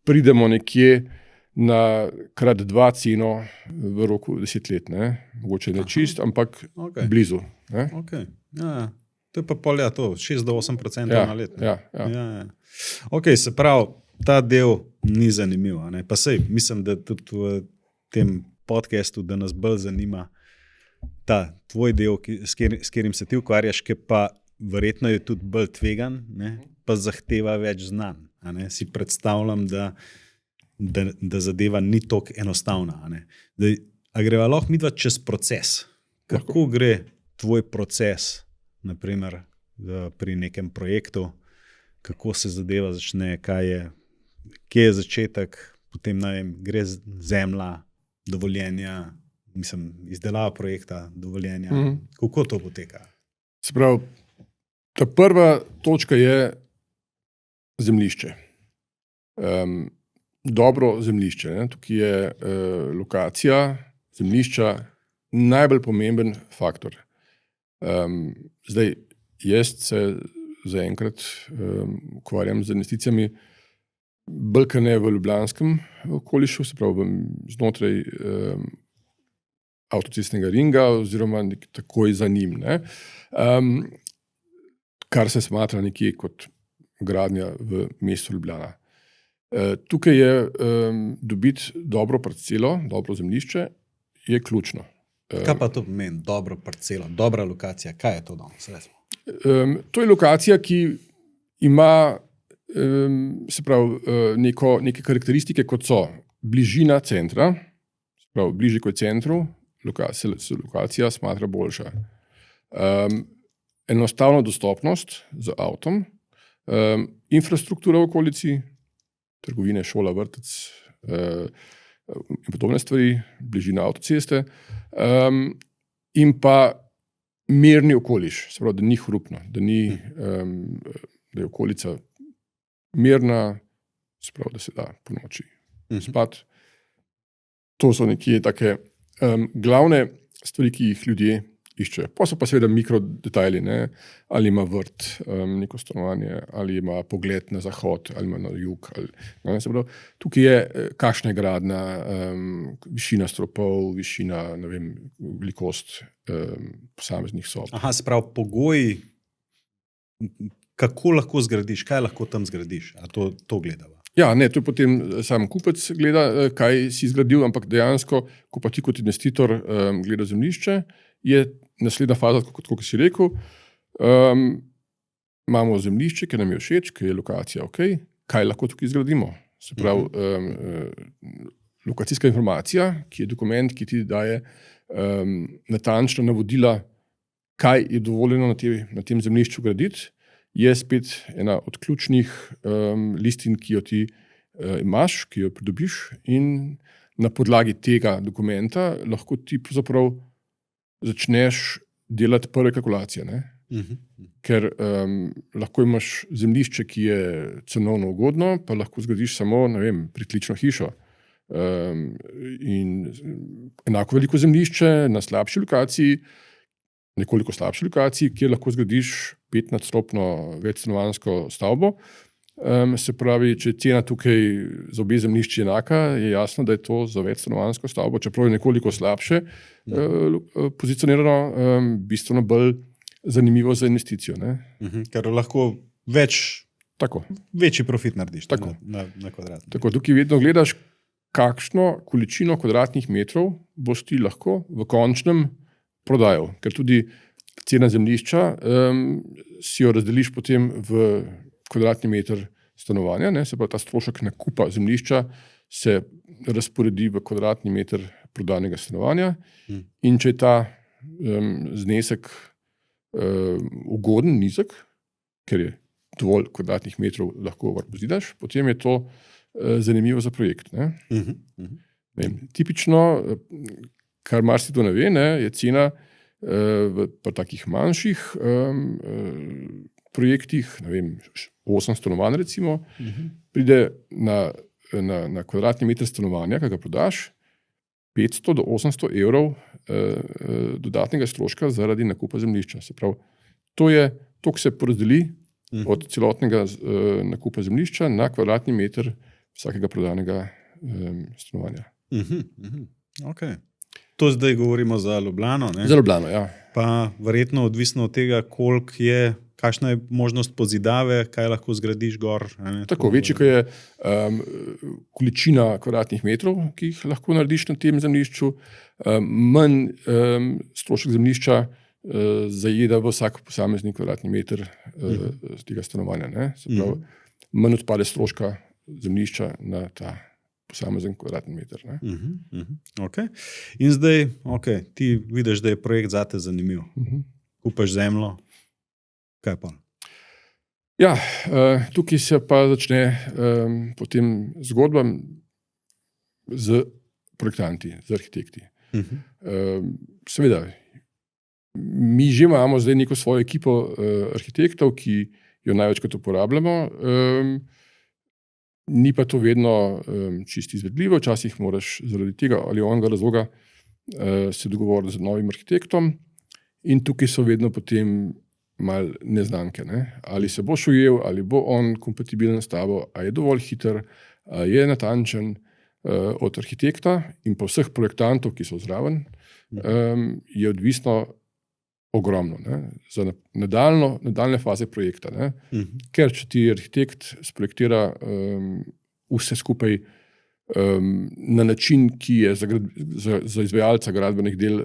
Speaker 1: pridemo nekje na krat 2 ceno v roku 10 let. Mogoče ne čist, ampak blizu.
Speaker 2: Okay. Ja. To je pa polja to, 6-8% na let.
Speaker 1: Ja.
Speaker 2: Ok, se pravi, ta del ni zanimiv. Pa sej, mislim, da tudi v tem podcastu, da nas bolj zanima ta tvoj del, s katerim se ti ukvarjaš, ki pa verjetno je tudi bolj tvegan, pa zahteva več znanj. Si predstavljam, da zadeva ni tako enostavna. A greva lahko midva čez proces? Kako gre tvoj proces, naprimer pri nekem projektu, kako se zadeva začne, kje je začetek, potem gre zemlja, dovoljenja, izdelava projekta, dovoljenja. Kako to poteka?
Speaker 1: Se pravi, ta prva točka je zemljišče. Dobro zemljišče. Tukaj je lokacija zemljišča najbolj pomemben faktor. Zdaj, jaz se zaenkrat ukvarjam z investicijami bolj kot ne v ljubljanskem okolišu, se pravi znotraj avtocestnega ringa oziroma takoj za njim. Kar se smatra nekje kot gradnja v mestu Ljubljana. Tukaj je dobiti dobro parcelo, dobro zemljišče je ključno.
Speaker 2: Kaj pa to pomeni, dobro parcelo, dobra lokacija? Kaj je to danes?
Speaker 1: To je lokacija, ki ima se pravi, neke karakteristike, kot so bližina centra, se pravi, bližje kot centru, se lokacija smatra boljša. Enostavna dostopnost z avtom, infrastruktura v okolici, trgovine, šola, vrtec in podobne stvari, bližina avtoceste in pa mirni okoliš, se pravi, da ni hrupno, da je okolica mirna, se pravi, da se da po noči spati. To so nekje take glavne stvari, ki jih ljudje iščejo. Pa so pa seveda mikrodetajli, ne? Ali ima vrt, neko stanovanje, ali ima pogled na zahod, ali ima na jug. Se pravi, tukaj je kakšna je gradnja, višina stropov, višina, ne vem, velikost posameznih sob.
Speaker 2: Aha, se pravi, pogoji, kako lahko zgradiš, kaj lahko tam zgradiš, a to gledava?
Speaker 1: Ja, ne, to je potem sam kupec gleda, kaj si zgradil, ampak dejansko, ko pa ti kot investitor gleda zemljišče, je naslednja faza, kot si rekel, imamo zemljišče, ki nam je všeč, ki je lokacija ok, kaj lahko tukaj zgradimo. Se pravi, lokacijska informacija, ki je dokument, ki ti daje natančna navodila, kaj je dovoljeno na tem zemljišču graditi, je spet ena od ključnih listin, ki jo ti imaš, ki jo pridobiš, in na podlagi tega dokumenta lahko ti pravzaprav začneš delati prve kalkulacije. Ne? Ker lahko imaš zemljišče, ki je cenovno ugodno, pa lahko zgradiš samo, ne vem, pritlično hišo. In enako veliko zemljišče na slabši lokaciji, nekoliko slabši lokaciji, kjer lahko zgradiš 5-nadstropno večstanovanjsko stavbo. Se pravi, če je cena tukaj za obe zemljišči enaka, je jasno, da je to za večstanovanjsko stavbo, čeprav je nekoliko slabše pozicionirano, bistveno bolj zanimivo za investicijo. Ne?
Speaker 2: Ker lahko večji profit narediš na kvadrat.
Speaker 1: Tako, tukaj vedno gledaš, kakšno količino kvadratnih metrov boš ti lahko v končnem prodajal, ker tudi cena zemljišča si jo razdeliš potem v kvadratni meter stanovanja, ne? Se pravi, ta strošek nakupa zemljišča se razporedi v kvadratni meter prodanega stanovanja in če je ta znesek ugoden, nizek, ker je dovolj kvadratnih metrov lahko pozidaš, potem je to zanimivo za projekt. Ne? Tipično, kar marsikdo ne ve, ne, je cena v takih manjših projektih, ne vem, 8 stanovanj recimo, pride na kvadratni meter stanovanja, ki ga prodaš, 500 do 800 evrov dodatnega stroška zaradi nakupa zemljišča. Se pravi, to se porazdeli od celotnega nakupa zemljišča na kvadratni meter vsakega prodanega stanovanja.
Speaker 2: Okay. To zdaj govorimo za Ljubljano. Ne?
Speaker 1: Za Ljubljano, ja.
Speaker 2: Pa verjetno odvisno od tega, kakšna je možnost pozidave, kaj lahko zgradiš gor.
Speaker 1: Tako, večji, ko je količina kvadratnih metrov, ki jih lahko narediš na tem zemljišču, manj strošek zemljišča zajeda v vsak posamezni kvadratni meter tega stanovanja. Ne? Se pravi, manj odpade stroška zemljišča na ta posamezen kvadratni meter.
Speaker 2: Okay. In zdaj, ti vidiš, da je projekt zate zanimiv. Kupaš zemljo, kaj pa?
Speaker 1: Ja, tukaj se pa začne potem zgodba z projektanti, z arhitekti. Seveda, mi že imamo zdaj neko svojo ekipo arhitektov, ki jo največkrat uporabljamo. Ni pa to vedno čisto izvedljivo, včasih moraš zaradi tega ali onega razloga se dogovoriti z novim arhitektom in tukaj so vedno potem malo neznanke. Ne? Ali se boš ujel, ali bo on kompatibilen s tabo, ali je dovolj hiter, ali je natančen. Od arhitekta in pa vseh projektantov, ki so zraven, je odvisno ogromno, ne? Za nadaljne faze projekta. Ne? Ker če ti arhitekt sprojektira vse skupaj na način, ki je za izvajalca gradbenih del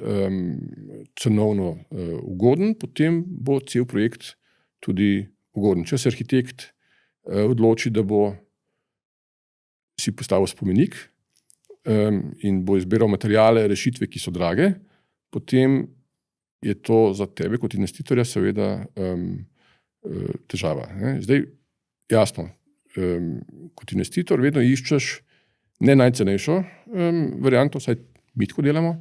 Speaker 1: cenovno ugoden, potem bo cel projekt tudi ugoden. Če se arhitekt odloči, da bo si postavil spomenik in bo izbiral materijale, rešitve, ki so drage, potem je to za tebe kot investitorja seveda težava. Ne? Zdaj, jasno, kot investitor vedno iščeš ne najcenejšo varianto, vsaj mi tako delamo.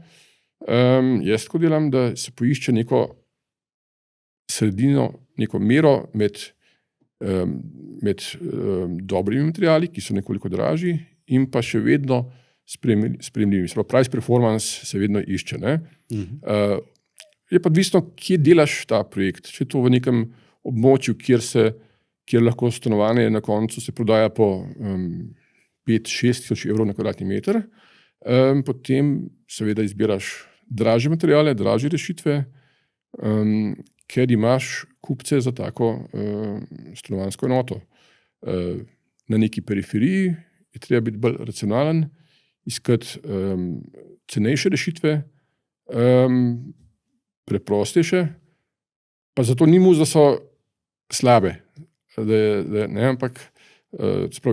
Speaker 1: Jaz tako delam, da se poišče neko sredino, neko mero med med dobrimi materiali, ki so nekoliko dražji, in pa še vedno sprejemljivi. Price performance se vedno išče. Ne? Je pa odvisno, kje delaš ta projekt. Če je to v nekem območju, kjer lahko stanovanje na koncu se prodaja po 5-6 tisoč evrov na kvadratni meter, potem seveda izbiraš dražje materiale, dražje rešitve, ker imaš kupce za tako stanovanjsko enoto. Na neki periferiji je treba biti bolj racionalen, iskati cenejše rešitve, preprostejše, pa zato ni muz, da so slabe, ampak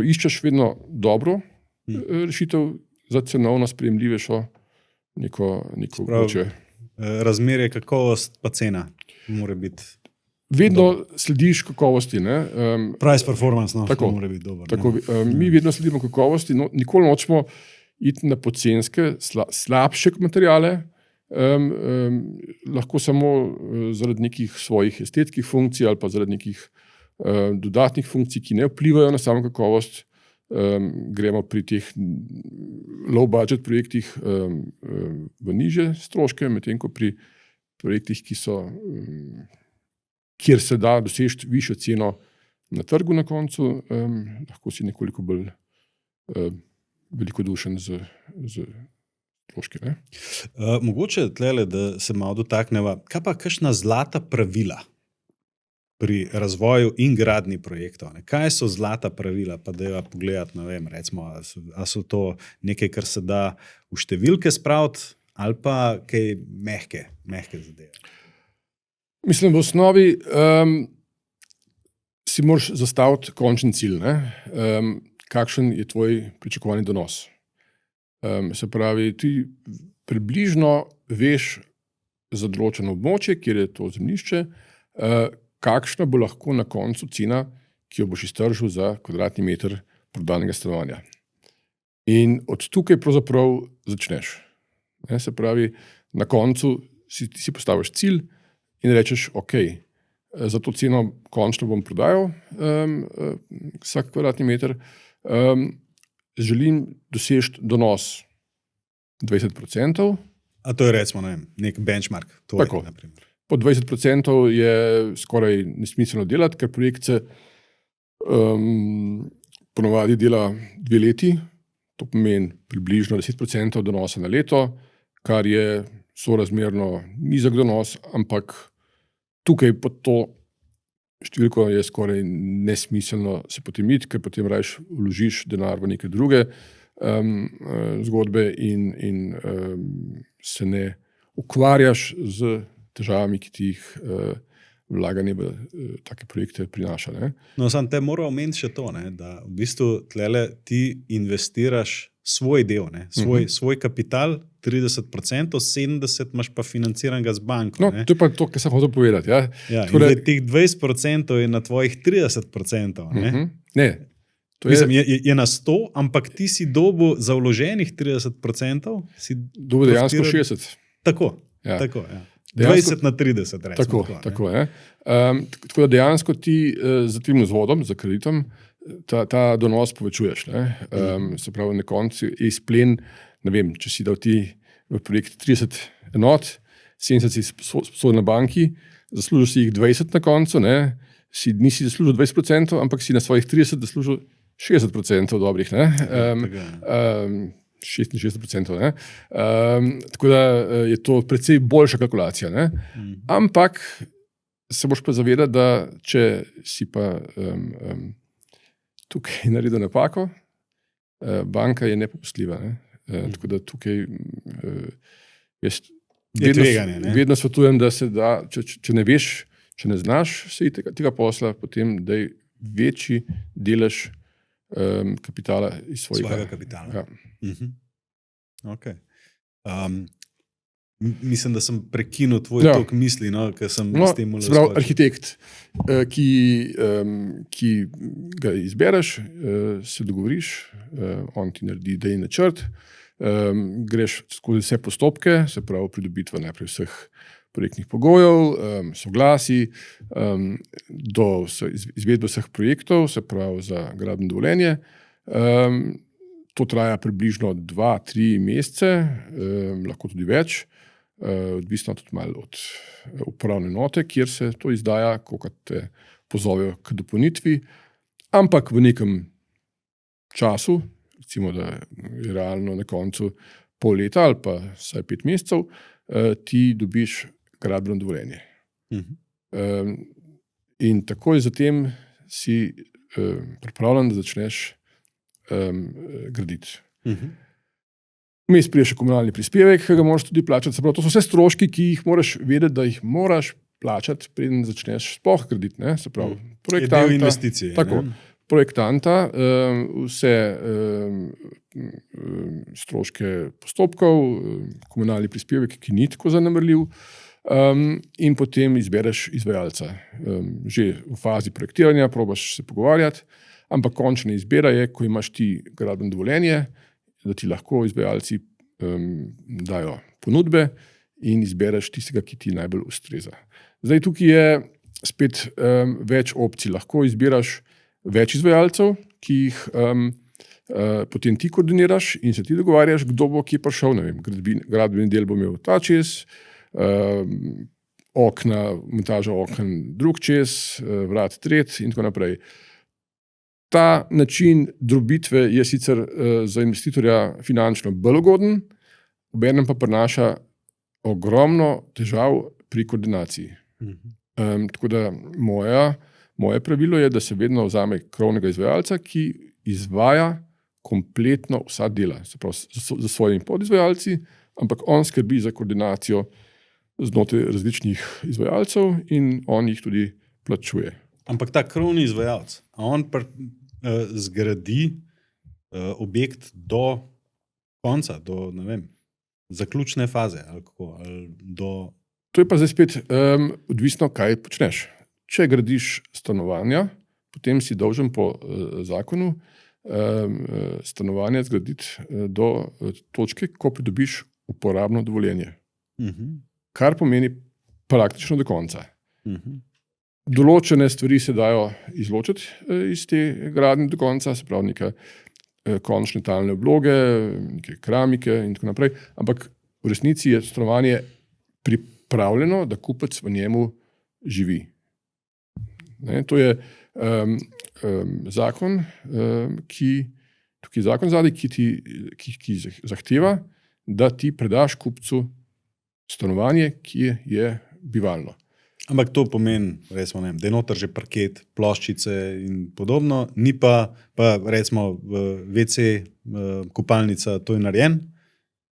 Speaker 1: iščeš vedno dobro rešitev za cenovno sprejemljivejšo neko območje.
Speaker 2: Razmerje kakovost pa cena mora biti.
Speaker 1: Vedno slediš kakovosti.
Speaker 2: Price performance,
Speaker 1: tako,
Speaker 2: mora biti dober.
Speaker 1: Tako, mi vedno sledimo kakovosti, nikoli nočemo iti na pocenske, slabše materiale, lahko samo zaradi nekih svojih estetskih funkcij ali pa zaradi nekih dodatnih funkcij, ki ne vplivajo na samo kakovost, gremo pri teh low budget projektih v nižje stroške, medtem ko pri projektih, kjer se da doseči višjo ceno na trgu na koncu, lahko si nekoliko bolj velikodušen z stroški.
Speaker 2: Mogoče tlele, da se malo dotakneva, kaj pa kakšna zlata pravila pri razvoju in gradnji projektov? Kaj so zlata pravila? Pa da jo pogledati, ne vem, recimo, a so to nekaj, kar se da v številke spraviti, ali pa kaj mehke zadeve?
Speaker 1: Mislim, v osnovi si moraš zastaviti končni cilj. Kakšen je tvoj pričakovani donos? Se pravi, ti približno veš za določeno območje, kjer je to zemljišče, kakšna bo lahko na koncu cena, ki jo boš iztržil za kvadratni meter prodanega stanovanja. In od tukaj pravzaprav začneš. Se pravi, na koncu si postaviš cilj in rečeš, ok, za to ceno končno bom prodajal vsak kvadratni meter, želim doseči donos 20%.
Speaker 2: A to je recimo nek benchmark?
Speaker 1: Tako. Po 20% je skoraj nesmiselno delati, ker projekt se ponovadi dela 2 leti, to pomeni približno 10% donosa na leto, kar je sorazmerno nizek donos, ampak tukaj pod to številko je skoraj nesmiselno se potem iti, ker potem rajš vložiš denar v neke druge zgodbe in se ne ukvarjaš z težavami, ki ti jih vlaganje v take projekte prinaša.
Speaker 2: No, sam te moram omeniti še to, da v bistvu tlele ti investiraš svoj del, svoj kapital, 30%, 70% imaš pa financiranega z banko.
Speaker 1: No, to je pa to, kar sem hotel povedati.
Speaker 2: Ja, teh 20% je na tvojih 30%.
Speaker 1: Ne,
Speaker 2: mislim, je na 100, ampak ti si dobil za vloženih 30%.
Speaker 1: Dobil dejansko 60.
Speaker 2: Tako, ja. 20 na 30, recimo.
Speaker 1: Tako je. Tako da dejansko ti za tvojim vzvodom, za kreditom, ta donos povečuješ. Se pravi, na koncu je izplen, ne vem, če si dal ti v projekt 30 enot, 70 si sposodil na banki, zaslužil si jih 20 na koncu, nisi zaslužil 20%, ampak si na svojih 30 zaslužil 60% dobrih. 66%. Tako da je to precej boljša kalkulacija. Ampak se boš pa zavedati, da če si pa tukaj naredil napako, banka je nepopustljiva. Tako da tukaj jaz vedno svetujem, da se da, če ne veš, če ne znaš se tega posla, potem daj večji delež kapitala iz svojega
Speaker 2: kapitala. Ja. Okay. Mislim, da sem prekinil tvoj tok misli, ker sem s tem
Speaker 1: sprav arhitekt, ki ga izbereš, se dogovoriš, on ti naredi idejni načrt, greš skozi vse postopke, se pravi pridobitva najprej vseh projektnih pogojev, soglasij, do izvedbe vseh projektov, se pravi za gradbeno dovoljenje. To traja približno 2-3 mesece, lahko tudi več, odvisno tudi malo od upravne enote, kjer se to izdaja, koliko te pozovejo k dopolnitvi, ampak v nekem času, recimo, da je realno na koncu pol leta ali pa vsaj 5 mesecev, ti dobiš gradbeno dovoljenje. In takoj zatem si pripravljen, da začneš graditi. Vmes pride še komunalni prispevek, ki ga moraš tudi plačati. Se pravi, to so vse stroški, ki jih moraš vedeti, da jih moraš plačati, preden začneš sploh graditi. Ne? Se pravi, projektanta,
Speaker 2: del investicije.
Speaker 1: Tako, projektanta, vse stroške postopkov, komunalni prispevek, ki ni tako zanemarljiv, in potem izbereš izvajalca. Že v fazi projektiranja probaš se pogovarjati, ampak končna izbira je, ko imaš ti gradbeno dovoljenje, da ti lahko izvajalci dajo ponudbe in izbereš tistega, ki ti najbolj ustreza. Zdaj tukaj je spet več opcij. Lahko izbiraš več izvajalcev, ki jih potem ti koordiniraš in se ti dogovarjaš, kdo bo kje prišel. Ne vem, gradbeni del bo imel ta čez, okna, montaža oken drug čez, vrat tretji in tako naprej. Ta način drobitve je sicer za investitorja finančno bolj ugoden, obenem pa prinaša ogromno težav pri koordinaciji. Tako da moje pravilo je, da se vedno vzame krovnega izvajalca, ki izvaja kompletno vsa dela, se pravi za svojimi podizvajalci, ampak on skrbi za koordinacijo znotraj različnih izvajalcev in on jih tudi plačuje.
Speaker 2: Ampak ta krovni izvajalec, on zgradi objekt do konca, do, ne vem, zaključne faze ali kako, ali do...
Speaker 1: To je pa zdaj spet odvisno, kaj počneš. Če gradiš stanovanja, potem si dolžen po zakonu stanovanje zgraditi do točke, ko pridobiš uporabno dovoljenje. Kar pomeni praktično do konca. Določene stvari se dajo izločiti iz te gradnje do konca, se pravi neke končne talne obloge, neke keramike in tako naprej, ampak v resnici je stanovanje pripravljeno, da kupec v njemu živi. Ne, to je zakon, zakon zadaj, ki zahteva, da ti predaš kupcu stanovanje, ki je bivalno.
Speaker 2: Ampak to pomeni, recimo, da je noter že parket, ploščice in podobno, ni pa recimo WC, kopalnica, to je narejen,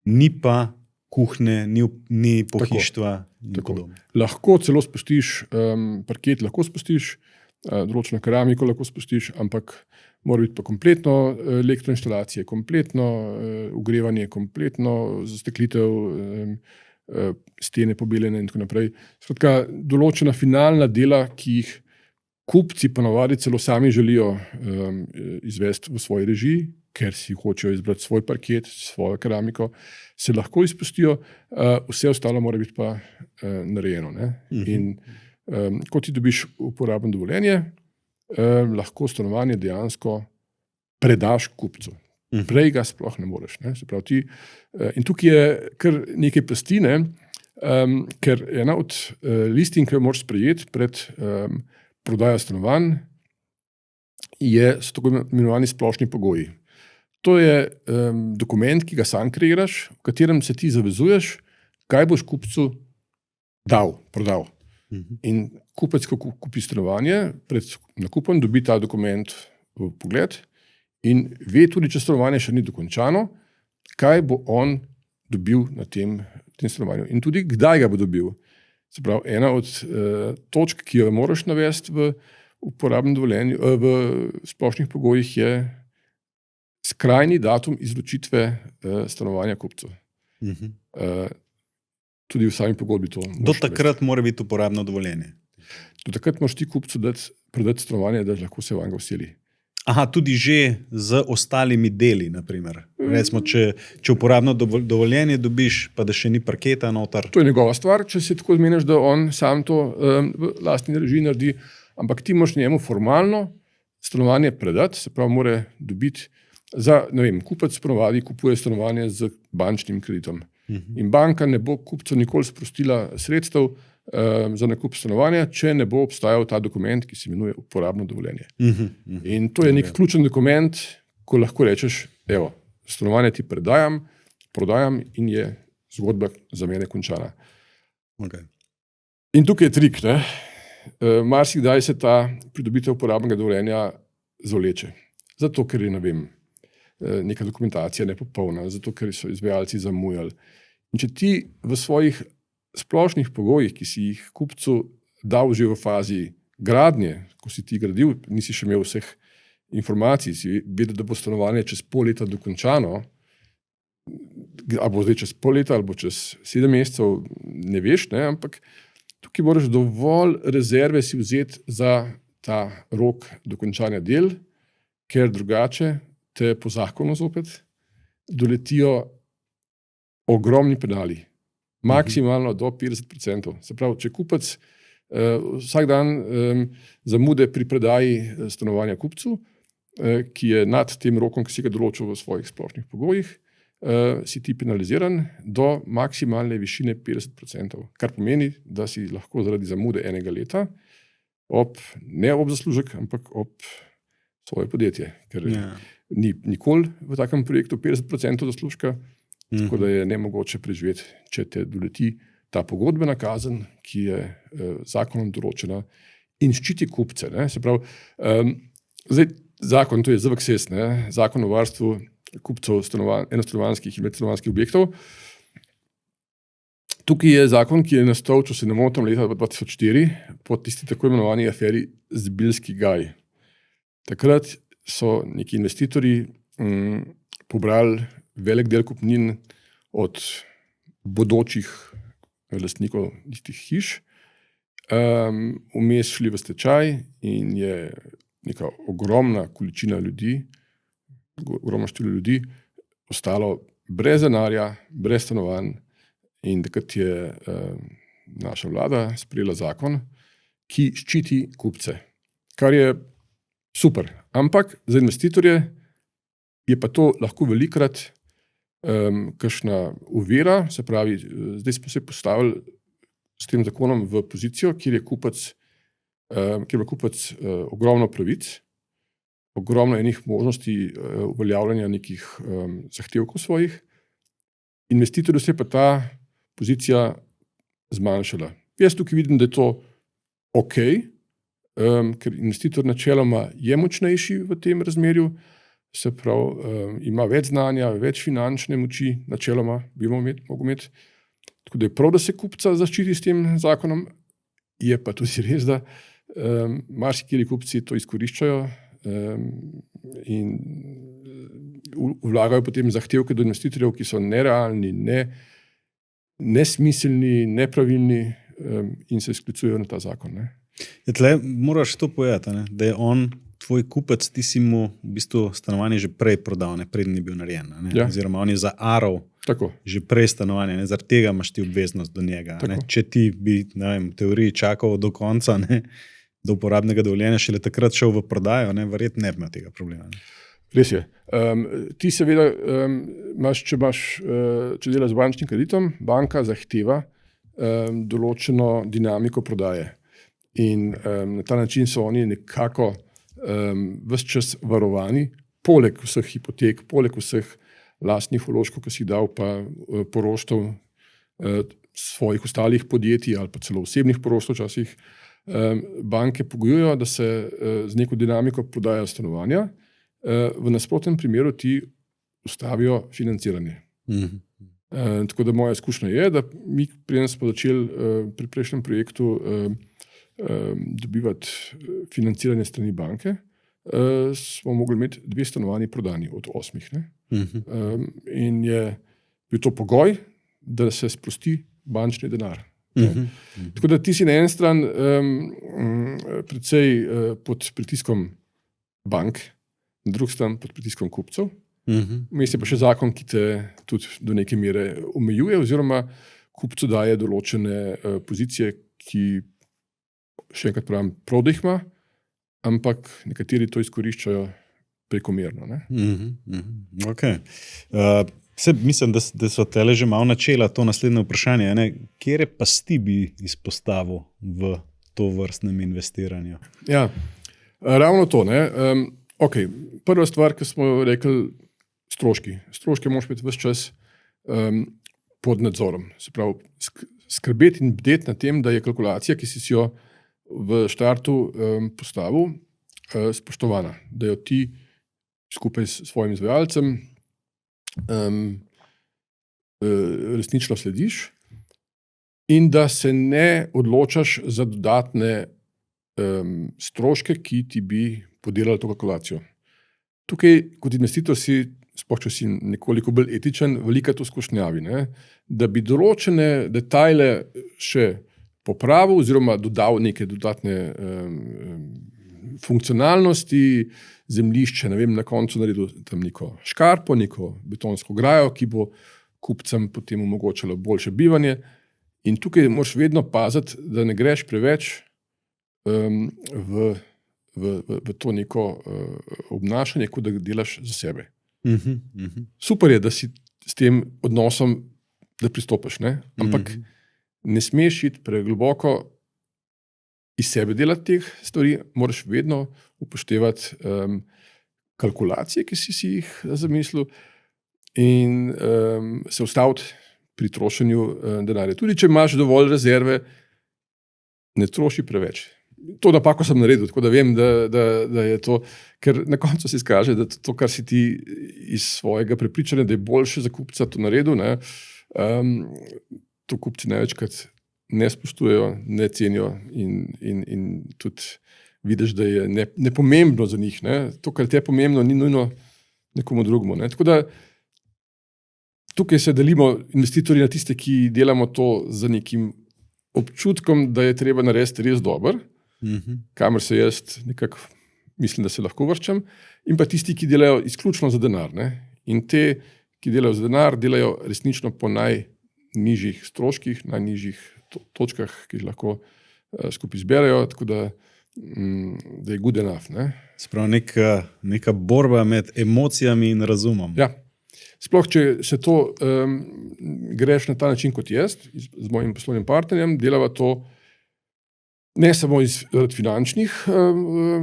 Speaker 2: ni pa kuhne, ni pohištva in podobno.
Speaker 1: Lahko celo spustiš parket, lahko spustiš, določeno keramiko lahko spustiš, ampak mora biti pa kompletno elektroinštalacije, kompletno ogrevanje, kompletno zasteklitev, stene pobeljene in tako naprej. Skratka, določena finalna dela, ki jih kupci ponavadi celo sami želijo izvesti v svoji režiji, ker si hočejo izbrati svoj parket, svojo keramiko, se lahko izpustijo, vse ostalo mora biti pa narejeno. Ne? In ko ti dobiš uporabno dovoljenje, lahko stanovanje dejansko predaš kupcu. Prej ga sploh ne moreš. Ne? Se pravi, in tukaj je kar nekaj plastine, ker ena od listin, ki jo moraš sprejeti pred prodajo stanovanj, so tako imenovani splošni pogoji. To je dokument, ki ga sam kreiraš, v katerem se ti zavezuješ, kaj boš kupcu prodal. In kupec, ko kupi stanovanje, pred nakupom dobi ta dokument v pogled in ve tudi, če stanovanje še ni dokončano, kaj bo on dobil na tem stanovanju in tudi kdaj ga bo dobil. Se pravi, ena od točk, ki jo moraš navesti v uporabnem dovoljenju, v splošnih pogojih, je skrajni datum izročitve stanovanja kupcu. Tudi v sami pogodbi to.
Speaker 2: Do takrat mora biti uporabno dovoljenje.
Speaker 1: Do takrat moraš ti kupcu prodati stanovanje, da lahko se vanj vseli.
Speaker 2: Aha, tudi že z ostalimi deli, naprimer. Recimo, če uporabno dovoljenje dobiš, pa da še ni parketa noter.
Speaker 1: To je njegova stvar, če se tako zmeniš, da on sam to v lastni režiji naredi, ampak ti moraš njemu formalno stanovanje predati, se pravi, mora dobiti za, ne vem, kupec ponovadi kupuje stanovanje z bančnim kreditom. In banka ne bo kupcu nikoli sprostila sredstev za nakup stanovanja, če ne bo obstajal ta dokument, ki se imenuje uporabno dovoljenje. In to je nek ključen dokument, ko lahko rečeš, evo, stanovanje ti prodajam in je zgodba za mene končana.
Speaker 2: Okay.
Speaker 1: In tukaj je trik, ne? Marsikdaj se ta pridobitev uporabnega dovoljenja zavleče. Zato, ker je, ne vem, neka dokumentacija nepopolna, zato, ker so izvajalci zamujali. In če ti v svojih splošnih pogojih, ki si jih kupcu dal že v fazi gradnje, ko si ti gradil, nisi še imel vseh informacij, si vedel, da bo stanovanje čez pol leta dokončano, ali bo zdaj čez pol leta, ali bo čez 7 mesecev, ne veš, ne? Ampak tukaj moraš dovolj rezerve si vzeti za ta rok dokončanja del, ker drugače te po zakonu zopet doletijo ogromni penali. Maksimalno do 50%. Se pravi, če kupec vsak dan zamude pri predaji stanovanja kupcu, ki je nad tem rokom, ki si ga določil v svojih splošnih pogojih, si ti penaliziran do maksimalne višine 50%, kar pomeni, da si lahko zaradi zamude enega leta ne ob zaslužek, ampak ob svoje podjetje, ker ni nikoli v takem projektu 50% zaslužka, tako da je nemogoče preživeti, če te doleti ta pogodbena kazen, ki je zakonom določena in ščiti kupce. Ne? Se pravi, zdaj zakon, to je ZVKSES, Zakon o varstvu kupcev enostanovanjskih in večstanovanjskih objektov. Tukaj je zakon, ki je nastal, če se ne motim, leta 2004, po tisti tako imenovani aferi Zbiljski gaj. Takrat so neki investitorji pobrali velik del kupnin od bodočih lastnikov tistih hiš, vmes šli v stečaj in je neka ogromna količina ljudi, ogromno število ljudi ostalo brez denarja, brez stanovanj in takrat je naša vlada sprejela zakon, ki ščiti kupce, kar je super. Ampak za investitorje je pa to lahko velikokrat kakšna ovira, se pravi, zdaj smo se postavili s tem zakonom v pozicijo, kjer je kupec ogromno pravic, ogromno enih možnosti uveljavljanja nekih zahtevkov svojih, investitorju se je pa ta pozicija zmanjšala. Jaz tukaj vidim, da je to okej, ker investitor načeloma je močnejši v tem razmerju, se pravi, ima več znanja, več finančne moči, načeloma bi mogel imeti. Tako da je prav, da se kupca zaščiti s tem zakonom, je pa tudi res, da marsikateri kupci to izkoriščajo in vlagajo potem zahtevke do investitorjev, ki so nerealni, nesmiselni, nepravilni in se sklicujejo na ta zakon. Ne?
Speaker 2: Tle moraš to povedati, da je on tvoj kupec, ti si mu v bistvu stanovanje že prej prodal, preden je bil narejen. Ja. Oziroma on je zaaral že prej stanovanje, zaradi tega imaš ti obveznost do njega. Če ti bi, ne vem, v teoriji čakal do konca, do uporabnega dovoljenja, šele takrat šel v prodajo, verjetno ne bi imel tega problema.
Speaker 1: Res je. Ti seveda če delaš z bančnim kreditom, banka zahteva določeno dinamiko prodaje. In na ta način so oni nekako ves čas varovani, poleg vseh hipotek, poleg vseh lastnih vložkov, ki si dal, pa poroštev svojih ostalih podjetij ali pa celo osebnih poroštev včasih, banke pogojujejo, da se z neko dinamiko prodajajo stanovanja, v nasprotnem primeru ti ustavijo financiranje. Tako da moja izkušnja je, da mi preden smo začeli pri prejšnjem projektu dobivati financiranje strani banke, smo mogli imeti 2 stanovanji prodani od 8. In je bil to pogoj, da se sprosti bančni denar. Tako da ti si na eni strani precej pod pritiskom bank, na drugi strani pod pritiskom kupcev.
Speaker 2: Mhm.
Speaker 1: Vmes je pa še zakon, ki te tudi do neke mere omejuje, oziroma kupcu daje določene pozicije, ki, še enkrat pravim, prav da jih ima, ampak nekateri to izkoriščajo prekomerno. Ne?
Speaker 2: Okay. Mislim, da so tele že malo načela to naslednje vprašanje. Ne? Kje pasti bi izpostavil v to vrstnem investiranju?
Speaker 1: Ja, ravno to. Okay. Prva stvar, ki smo rekli, stroški. Stroške moraš imeti ves čas pod nadzorom. Se pravi, skrbeti in bdeti na tem, da je kalkulacija, ki si jo v štartu postavil, spoštovana. Da jo ti skupaj s svojim izvajalcem resnično slediš in da se ne odločaš za dodatne stroške, ki ti bi podelali to kalkulacijo. Tukaj kot investitor si, sploh če si nekoliko bolj etičen, velika to skušnjavi, ne? Da bi določene detajle še popravil oziroma dodal neke dodatne funkcionalnosti, zemljišče, ne vem, na koncu naredil tam neko škarpo, neko betonsko grajo, ki bo kupcem potem omogočalo boljše bivanje. In tukaj moraš vedno paziti, da ne greš preveč v to neko obnašanje, kot da delaš za sebe. Super je, da si s tem odnosom, da pristopiš, ne? Ampak ne smeš iti pregloboko iz sebe delati teh stvari, moraš vedno upoštevati kalkulacije, ki si jih zamislil, in se ustaviti pri trošenju denarja. Tudi če imaš dovolj rezerve, ne troši preveč. To napako sem naredil, tako da vem, da je to, ker na koncu se izkaže, da to, kar si ti iz svojega prepričanja, da je boljše za kupca to naredil, ne, to kupci največkrat ne spoštujejo, ne cenijo in tudi vidiš, da je nepomembno za njih. Ne. To, kar je pomembno, ni nujno nekomu drugemu. Ne. Tako da tukaj se delimo investitorji na tiste, ki delamo to z nekim občutkom, da je treba narediti res dober, kamor se jaz nekako mislim, da se lahko vrčam, in pa tisti, ki delajo izključno za denar. Ne. In te, ki delajo za denar, delajo resnično po najnižjih stroških, najnižjih točkah, ki jih lahko skupaj zberajo, tako da je good enough. Ne.
Speaker 2: Sprav neka borba med emocijami in razumom.
Speaker 1: Ja. Sploh, če se to greš na ta način kot jaz, z mojim poslovnim partnerjem, delava to ne samo iz finančnih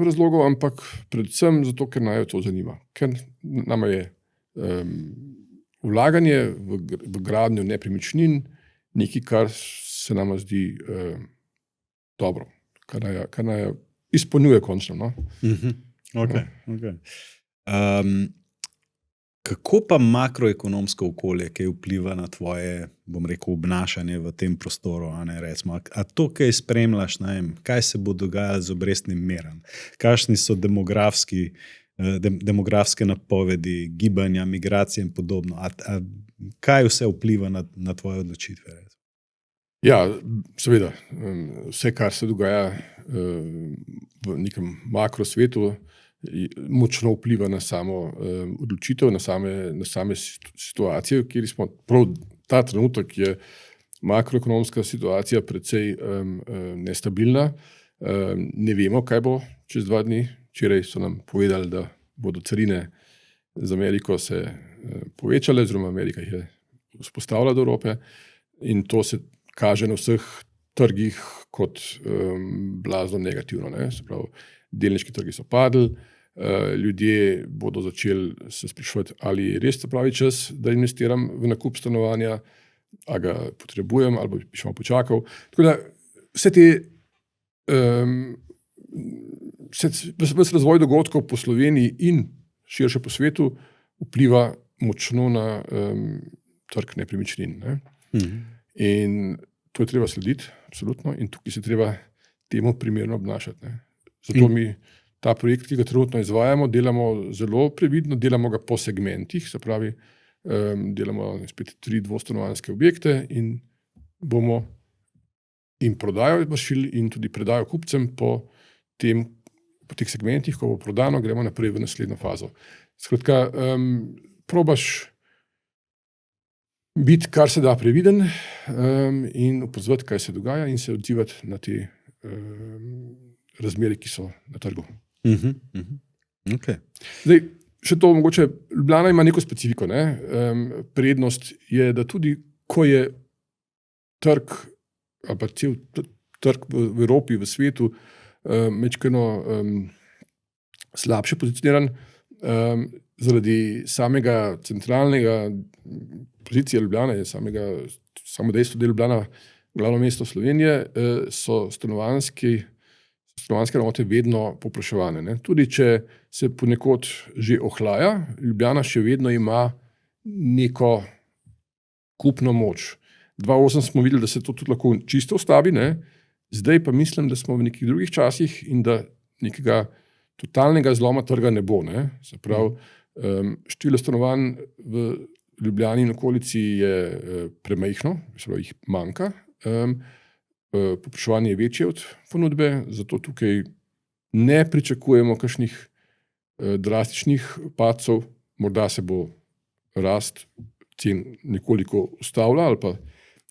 Speaker 1: razlogov, ampak predvsem zato, ker naju to zanima. Ker nama je vlaganje v gradnjo nepremičnin nekaj, kar se nama zdi dobro, kar naj izpolnjuje končno. No?
Speaker 2: Okay. Kako pa makroekonomsko okolje, ki vpliva na tvoje, bom rekel, obnašanje v tem prostoru? A to, kaj spremljaš, kaj se bo dogajalo z obrestnim merom? Kakšni so demografske napovedi, gibanja, migracije in podobno? Kaj vse vpliva na tvoje odločitve?
Speaker 1: Ja, seveda. Vse, kar se dogaja v nekem makrosvetu, močno vpliva na samo odločitev, na same situacije, v kateri smo. Prav ta trenutek je makroekonomska situacija precej nestabilna. Ne vemo, kaj bo čez 2 dni. Včeraj so nam povedali, da bodo carine z Ameriko se povečale, oziroma Amerika jih je vzpostavila do Evrope, in to se kaže na vseh trgih kot blazno negativno. Ne? Se pravi, delniški trgi so padli, ljudje bodo začeli se spraševati, ali je res pravi čas, da investiram v nakup stanovanja, a ga potrebujem, ali bi še malo počakal. Tako da vse te ves razvoj dogodkov po Sloveniji in širše po svetu vpliva močno na trg nepremičnin. Ne? In to je treba slediti, absolutno, in tukaj se treba temu primerno obnašati. Ne? Zato mi ta projekt, ki ga trenutno izvajamo, delamo zelo previdno, delamo ga po segmentih, se pravi, delamo spet 3 dvostanovanjske objekte in bomo in prodajo vršili in tudi predajo kupcem po tem, po teh segmentih, ko bo prodano, gremo naprej v naslednjo fazo. Skratka, probaš biti kar se da previden in opazovati, kaj se dogaja in se odzivati na te razmere, ki so na trgu.
Speaker 2: Okay.
Speaker 1: Zdaj, še to mogoče, Ljubljana ima neko specifiko. Ne? Prednost je, da tudi, ko je trg, ali pa cel trg v Evropi, v svetu, mečkeno slabše pozicioniran, zaradi samega centralnega pozicije Ljubljane, samo dejstvo, da je Ljubljana glavno mesto Slovenije, so stanovanjske enote vedno povpraševane. Ne? Tudi če se ponekod že ohlaja, Ljubljana še vedno ima neko kupno moč. 2008 smo videli, da se to tudi lahko čisto ustavi, ne? Zdaj pa mislim, da smo v nekih drugih časih in da nekega totalnega zloma trga ne bo. Ne? Se pravi, število stanovanj v Ljubljani in okolici je premajhno, se pravi, jih manjka. Povpraševanje je večje od ponudbe, zato tukaj ne pričakujemo kakšnih drastičnih padcev. Morda se bo rast cen nekoliko ustavila ali pa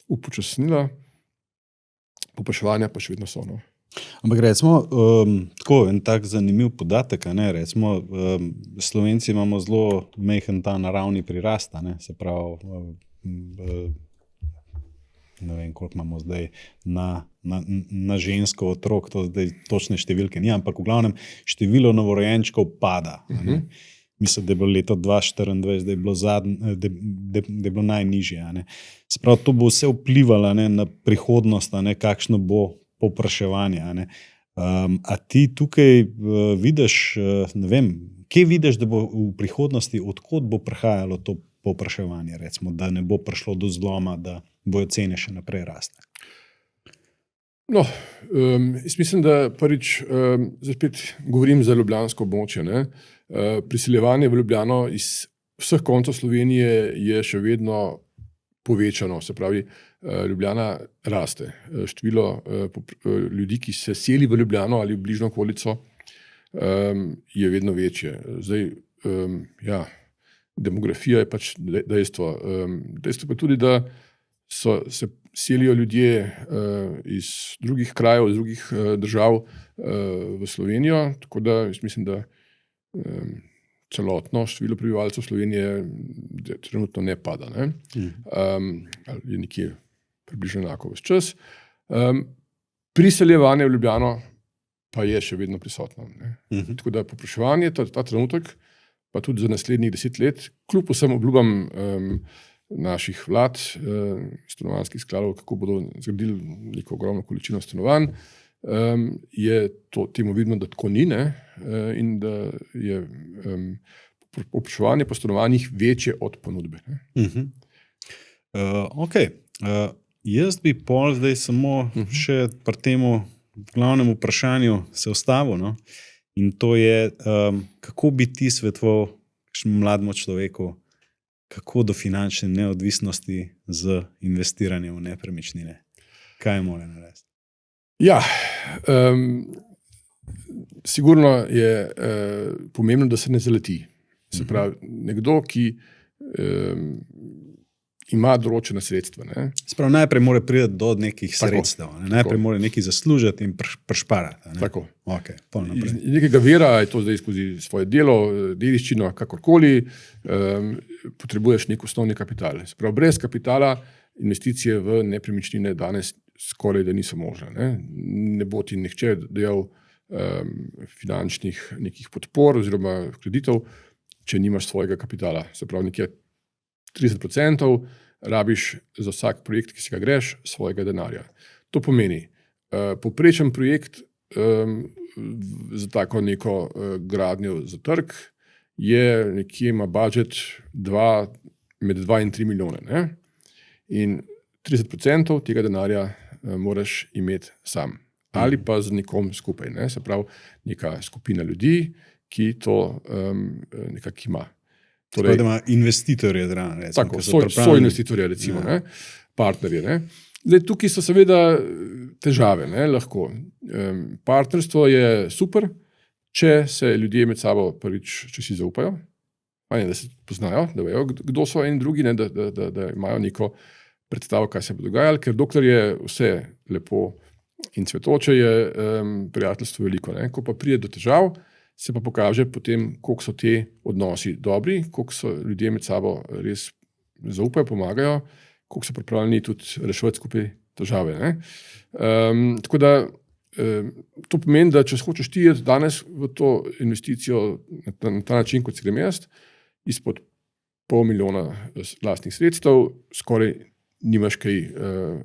Speaker 1: upočasnila, povpraševanja pa še vedno so. No.
Speaker 2: Ampak recimo, tako en tak zanimiv podatek, ne, recimo, Slovenci imamo zelo majhen ta naravni prirast, ne, se pravi, ne vem, koliko imamo zdaj na žensko otrok, to zdaj točne številke ni, ampak v glavnem število novorojenčkov pada. Mislim, da je bilo leto 2024, da je bilo, da je bilo najnižje. Ne. Se pravi, to bo vse vplivalo, ne, na prihodnost, ne, kakšno bo povpraševanje. Ne. A ti tukaj vidiš, ne vem, kje vidiš, da bo v prihodnosti, odkot bo prihajalo to povpraševanje, recimo, da ne bo prišlo do zloma, da bojo cene še naprej rasle?
Speaker 1: No, jaz mislim, da prvič, zdaj spet govorim za ljubljansko območje, ne. Priseljevanje v Ljubljano iz vseh koncev Slovenije je še vedno povečano, se pravi, Ljubljana raste. Število ljudi, ki se seli v Ljubljano ali v bližnjo okolico, je vedno večje. Zdaj, ja, demografija je pač dejstvo. Dejstvo pa tudi, da se selijo ljudje iz drugih krajev, iz drugih držav v Slovenijo, tako da jaz mislim, da celotno število prebivalcev Slovenije trenutno ne pada. Ne? Je nekje približno enako ves čas. Priseljevanje v Ljubljano pa je še vedno prisotno. Ne? Tako da povpraševanje ta trenutek, pa tudi za naslednjih 10 let, kljub vsem obljubam naših vlad, stanovanjskih skladov, kako bodo zgradili neko ogromno količino stanovanj, je to temu vidno, da tako ni, ne? In da je povpraševanje po stanovanjih večje od ponudbe.
Speaker 2: Ok. Jaz bi pol zdaj samo še pri temu glavnem vprašanju se ustavil, no? In to je, kako bi ti svetoval mlademu človeku, kako do finančne neodvisnosti z investiranjem v nepremičnine? Kaj mora narediti?
Speaker 1: Ja, sigurno je pomembno, da se ne zaleti. Se pravi, nekdo, ki ima določena sredstva. Ne?
Speaker 2: Sprav, najprej mora priti do nekih sredstev. Ne? Najprej mora nekaj zaslužiti in prešparati. Ne?
Speaker 1: Tako.
Speaker 2: Okay,
Speaker 1: iz nekega vira, je to zdaj skozi svoje delo, dediščino, kakorkoli, potrebuješ nek osnovni kapital. Sprav, brez kapitala investicije v nepremičnine danes skoraj da niso možne. Ne bo ti nihče dejal finančnih nekih podpor oziroma kreditov, če nimaš svojega kapitala. Se pravi, nekje 30% rabiš za vsak projekt, ki si ga greš, svojega denarja. To pomeni, povprečen projekt za tako neko gradnjo za trg je nekje ima budžet med 2 in 3 milijone. Ne? In 30% tega denarja moraš imeti sam. Ali pa z nekom skupaj. Ne? Se pravi, neka skupina ljudi, ki to nekako ima.
Speaker 2: Torej, da ima investitorje zraven.
Speaker 1: Tako, so investitorje, recimo, ja. Partnerje. Ne? Zdaj, tukaj so seveda težave. Ne? Lahko. Partnerstvo je super, če se ljudje med sabo prvič, če si zaupajo, da se poznajo, da vejo, kdo so en drugi, ne, da imajo neko predstavo, kaj se bo dogajalo, ker dokler je vse lepo in cvetoče, je prijateljstvo veliko. Ne. Ko pa pride do težav, se pa pokaže potem, koliko so te odnosi dobri, koliko so ljudje med sabo res zaupajo, pomagajo, koliko so pripravljeni tudi reševati skupaj težave. Ne. Tako da to pomeni, da če hočeš ti danes v to investicijo na ta način, kot si grem jaz, izpod $500,000 lastnih sredstev, skoraj nimaš kaj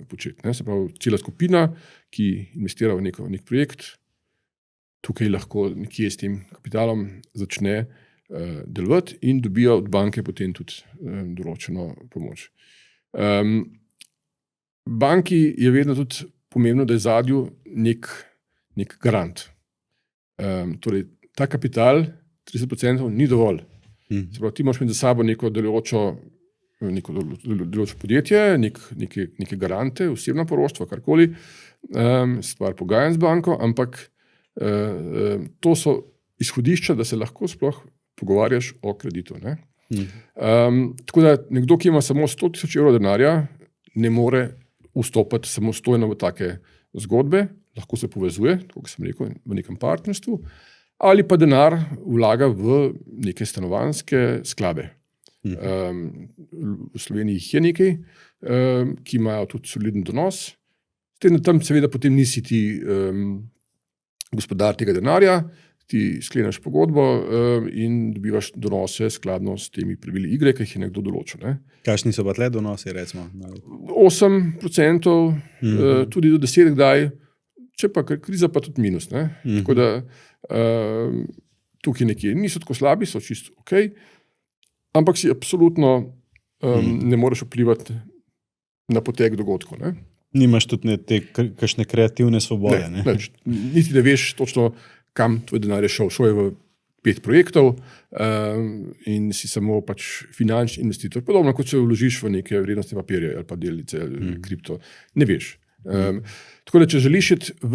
Speaker 1: početi. Ne. Se pravi, cela skupina, ki investira v nek projekt, tukaj lahko nekje s tem kapitalom začne delovati in dobijo od banke potem tudi določeno pomoč. Banki je vedno tudi pomembno, da je zadju nek garant. Torej, ta kapital, 30% ni dovolj. Se pravi, ti moraš imeti za sabo neko delujočo podjetje, neke garante, osebna poroštva, karkoli, stvar pogajanj z banko, ampak to so izhodišča, da se lahko sploh pogovarjaš o kreditu. Ne? Tako da nekdo, ki ima samo 100,000 evrov denarja, ne more vstopati samostojno v take zgodbe, lahko se povezuje, kot sem rekel, v nekem partnerstvu, ali pa denar vlaga v neke stanovanjske sklade. V Sloveniji jih je nekaj, ki imajo tudi soliden donos. Tam seveda potem nisi ti gospodar tega denarja, ti skleneš pogodbo in dobivaš donose skladno s temi pravili igre, ki jih je nekdo določil. Ne.
Speaker 2: Kakšni so pa tle donosi, recimo?
Speaker 1: 8%, tudi do 10% kdaj, če pa kriza pa tudi minus. Ne. Tako da tukaj nekje niso tako slabi, so čisto ok, ampak si absolutno ne moreš vplivati na potek dogodkov. Ne.
Speaker 2: Nimaš tudi kakšne kreativne svobode.
Speaker 1: Ne. Niti ne veš točno, kam tvoj denar je šel. Šel je v 5 projektov in si samo pač finančni investitor. Podobno, kot se vložiš v neke vrednostne papirje ali pa delnice ali kripto. Ne veš. Tako da, če želiš iti v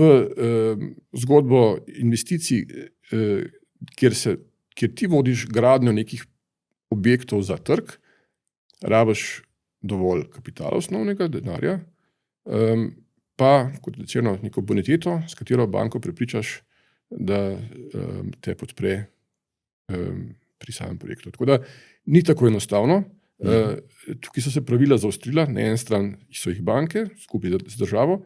Speaker 1: zgodbo investicij, kjer ti vodiš gradnjo nekih objektov za trg, rabiš dovolj kapitala osnovnega, denarja, pa, kot rečeno, neko boniteto, s katero banko prepričaš, da te podpre pri samem projektu. Tako da ni tako enostavno. Tukaj so se pravila zaostrila. Na eni strani so jih banke, skupaj z državo,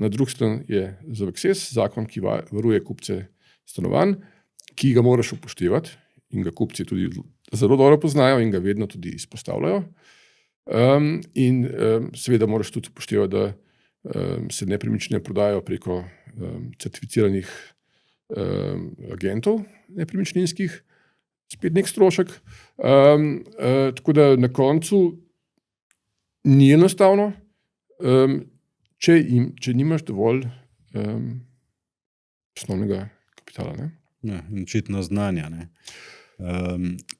Speaker 1: na drugi strani je ZVKSES, zakon, ki varuje kupce stanovanj, ki ga moraš upoštevati in ga kupci tudi zelo dobro poznajo in ga vedno tudi izpostavljajo. In seveda moraš tudi upoštevati, da se nepremičnine prodajajo preko certificiranih agentov nepremičninskih, spet nek strošek. Tako da na koncu ni enostavno, če nimaš dovolj osnovnega kapitala. Ne?
Speaker 2: Ja, očitno znanja. Ne?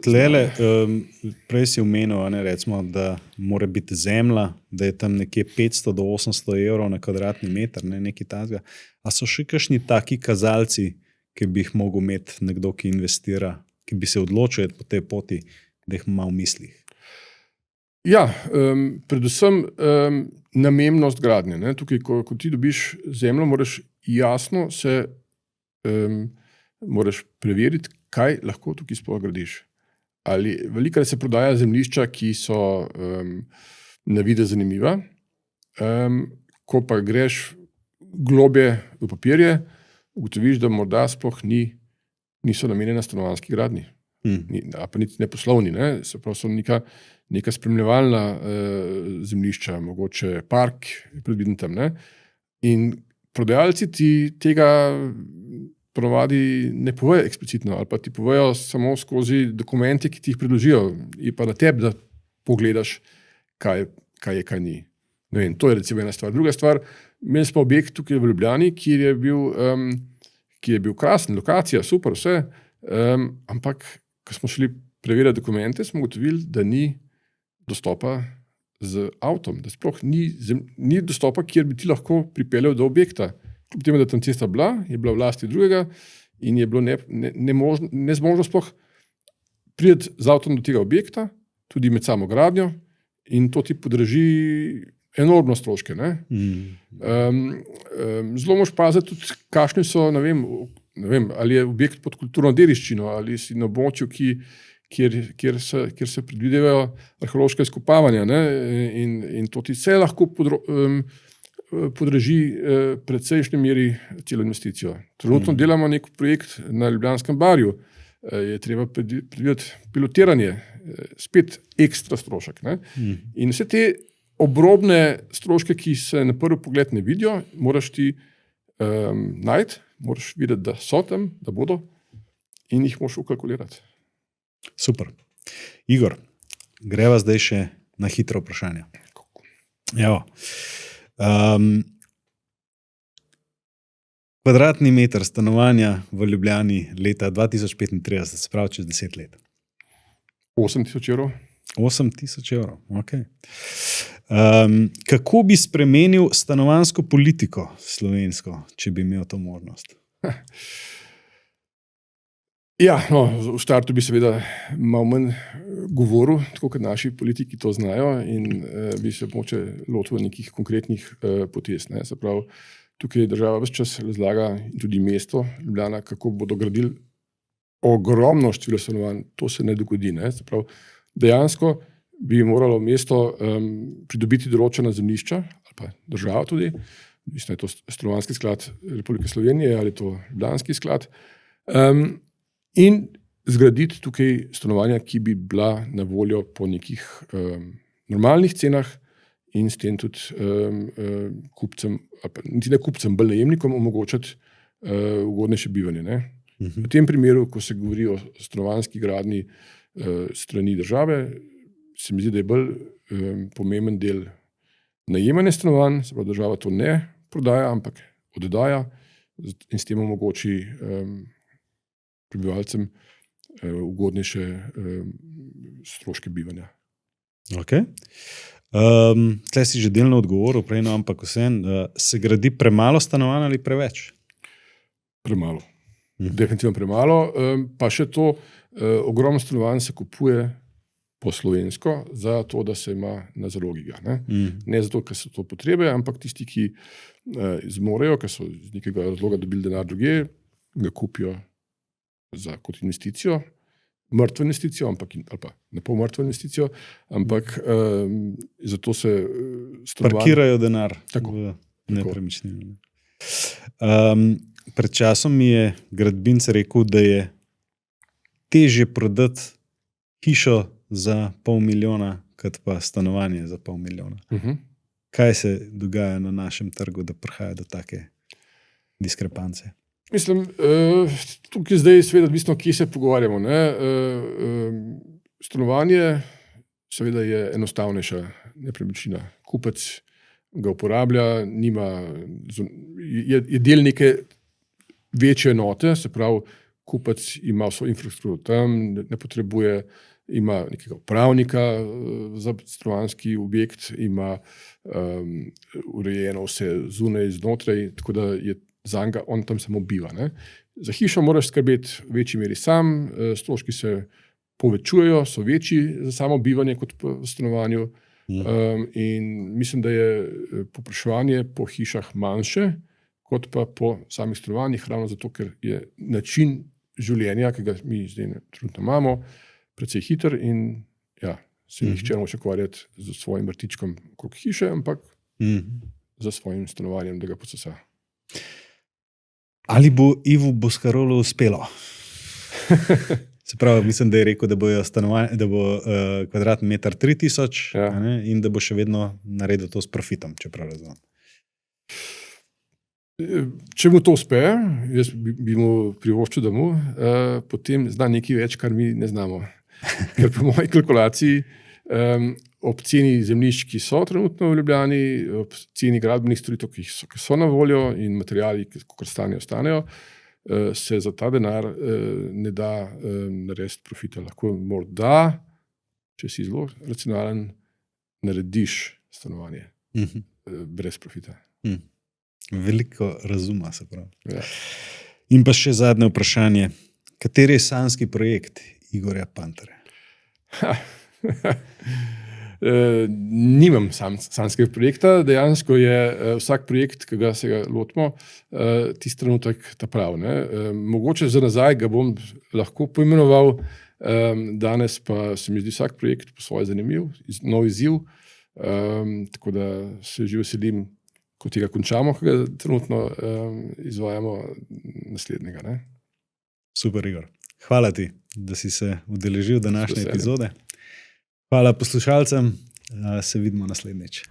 Speaker 2: Tlele, prej si omenil, recimo, da mora biti zemlja, da je tam nekje 500 do 800 evrov na kvadratni meter, nekaj takega. A so še kakšni taki kazalci, ki bi jih mogel imeti nekdo, ki investira, ki bi se odločil po tej poti, da jih ima v mislih?
Speaker 1: Ja, predvsem namembnost gradnje. Ne? Tukaj, ko ti dobiš zemljo, moraš jasno moraš preveriti, kaj lahko tukaj sploh gradiš. Velikokrat se prodaja zemljišča, ki so na videz zanimiva, ko pa greš globje v papirje, ugotoviš, da morda sploh niso namenjena stanovanjski gradnji, pa niti ne poslovni. Ne? Se pravi, so neka spremljevalna zemljišča, mogoče park je predviden tam. Ne? In prodajalci ti tega ponovadi ne povejo eksplicitno ali pa ti povejo samo skozi dokumente, ki ti jih predložijo. Je pa na tebi, da pogledaš, kaj je, kaj ni. Ne vem, to je recimo ena stvar. Druga stvar, imeli smo objekt tukaj v Ljubljani, ki je bil krasen, lokacija, super, vse, ampak ko smo šli preverjati dokumente, smo ugotovili, da ni dostopa z avtom, da sploh ni dostopa, kjer bi ti lahko pripeljal do objekta. Kljub temu, da tam cesta bila, je bila v lasti drugega in je bilo nezmožno sploh priti z avtom do tega objekta, tudi med samo gradnjo, in to ti podraži enormno stroške. Zelo moš paziti tudi, kakšni so, ne vem, ali je objekt pod kulturno dediščino, ali si na območju, kjer se predvidevajo arheološka izkopavanja, in to ti se lahko podraži precejšnji meri celo investicijo. Trenutno delamo nek projekt na Ljubljanskem barju, je treba predvideti pilotiranje, spet ekstra strošek. In vse te obrobne stroške, ki se na prvi pogled ne vidijo, moraš ti najti, moraš videti, da so tam, da bodo, in jih moraš ukalkulirati.
Speaker 2: Super. Igor, greva zdaj še na hitro vprašanje. Kvadratni meter stanovanja v Ljubljani leta 2035, se pravi čez 10 let.
Speaker 1: 8.000 evrov.
Speaker 2: 8.000 evrov, ok. Kako bi spremenil stanovanjsko politiko slovensko, če bi imel to možnost?
Speaker 1: Ja, v štartu bi seveda malo manj govoril, tako kot naši politiki to znajo, in bi se mogoče lotil nekih konkretnih potez. Se pravi, tukaj država ves čas razlaga, in tudi mesto Ljubljana, kako bodo gradili ogromno število stanovanj. To se ne dogodi. Se pravi, dejansko bi moralo mesto pridobiti določena zemljišča, ali pa država tudi, mislim, je to Stanovanjski sklad Republike Slovenije ali to Ljubljanski sklad, in zgraditi tukaj stanovanja, ki bi bila na voljo po nekih normalnih cenah, in s tem tudi kupcem, niti ne kupcem, bolj najemnikom omogočati ugodnejše bivanje. V tem primeru, ko se govori o stanovanjski gradnji strani države, se mi zdi, da je bolj pomemben del najemanja stanovanj, se pravi, država to ne prodaja, ampak oddaja in s tem omogoči prebivalcem ugodnejše stroške bivanja.
Speaker 2: Ok. Tle si že delno odgovoril, prej, ampak vseeno, se gradi premalo stanovanj ali preveč?
Speaker 1: Premalo. Definitivno premalo. Pa še to, ogromno stanovanj se kupuje po slovensko, za to, da se ima na zalogi ga. Ne zato, ker so to potrebe, ampak tisti, ki zmorejo, ker so iz nekega razloga dobili denar drugje, ga kupijo kot investicijo, mrtvo investicijo, ali pa ne pol mrtvo investicijo, ampak zato se
Speaker 2: parkirajo denar v nepremičnine. Pred časom mi je gradbinec rekel, da je težje prodati hišo za 500.000, kot pa stanovanje za 500.000. Kaj se dogaja na našem trgu, da prihaja do take diskrepance?
Speaker 1: Mislim, tukaj zdaj seveda odvisno, kje se pogovarjamo. Stanovanje seveda je enostavnejša nepremičnina. Kupec ga uporablja, je del neke večje enote, se pravi, kupec ima vso infrastrukturo tam, ne potrebuje, ima nekega upravnika za stanovanjski objekt, ima urejeno vse zunaj, znotraj, tako da je zanj on tam samo biva. Za hišo moraš skrbeti v večji meri sam, stroški se povečujejo, so večji za samo bivanje kot v stanovanju, in mislim, da je povpraševanje po hišah manjše, kot pa po samih stanovanjih, ravno zato, ker je način življenja, ki ga mi zdaj trenutno imamo, precej hiter in se nihče noče ukvarjati z svojim vrtičkom okrog hiše, ampak za svojim stanovanjem, da ga posesa. Ali bo Ivu Boscarolu uspelo? Se pravi, mislim, da je rekel, da bo kvadratni meter 3.000 in da bo še vedno naredil to s profitom, če prav razumem. Če mu to uspe, jaz bi mu privoščil, da mu, potem zna nekaj več, kar mi ne znamo. Ker po moji kalkulaciji ob ceni zemljišč, ki so trenutno v Ljubljani, ob ceni gradbenih storitev, ki so na voljo, in materiali, ki ostanejo, se za ta denar ne da narediti profita. Lahko morda, če si zelo racionalen, narediš stanovanje brez profita.
Speaker 2: Veliko razuma, se pravi.
Speaker 1: Ja.
Speaker 2: In pa še zadnje vprašanje. Kateri je sanjski projekt Igorja Panterja?
Speaker 1: Nimam sanjskega projekta, dejansko je vsak projekt, ki se ga lotimo, tisti trenutek ta prav. Mogoče za nazaj ga bom lahko poimenoval, danes pa se mi zdi vsak projekt po svoje zanimiv, nov izziv, tako da se že veselim, ko tega končamo, ko ga trenutno izvajamo naslednjega. Ne?
Speaker 2: Super, Igor. Hvala ti, da si se udeležil današnje epizode. Hvala poslušalcem, se vidimo naslednjič.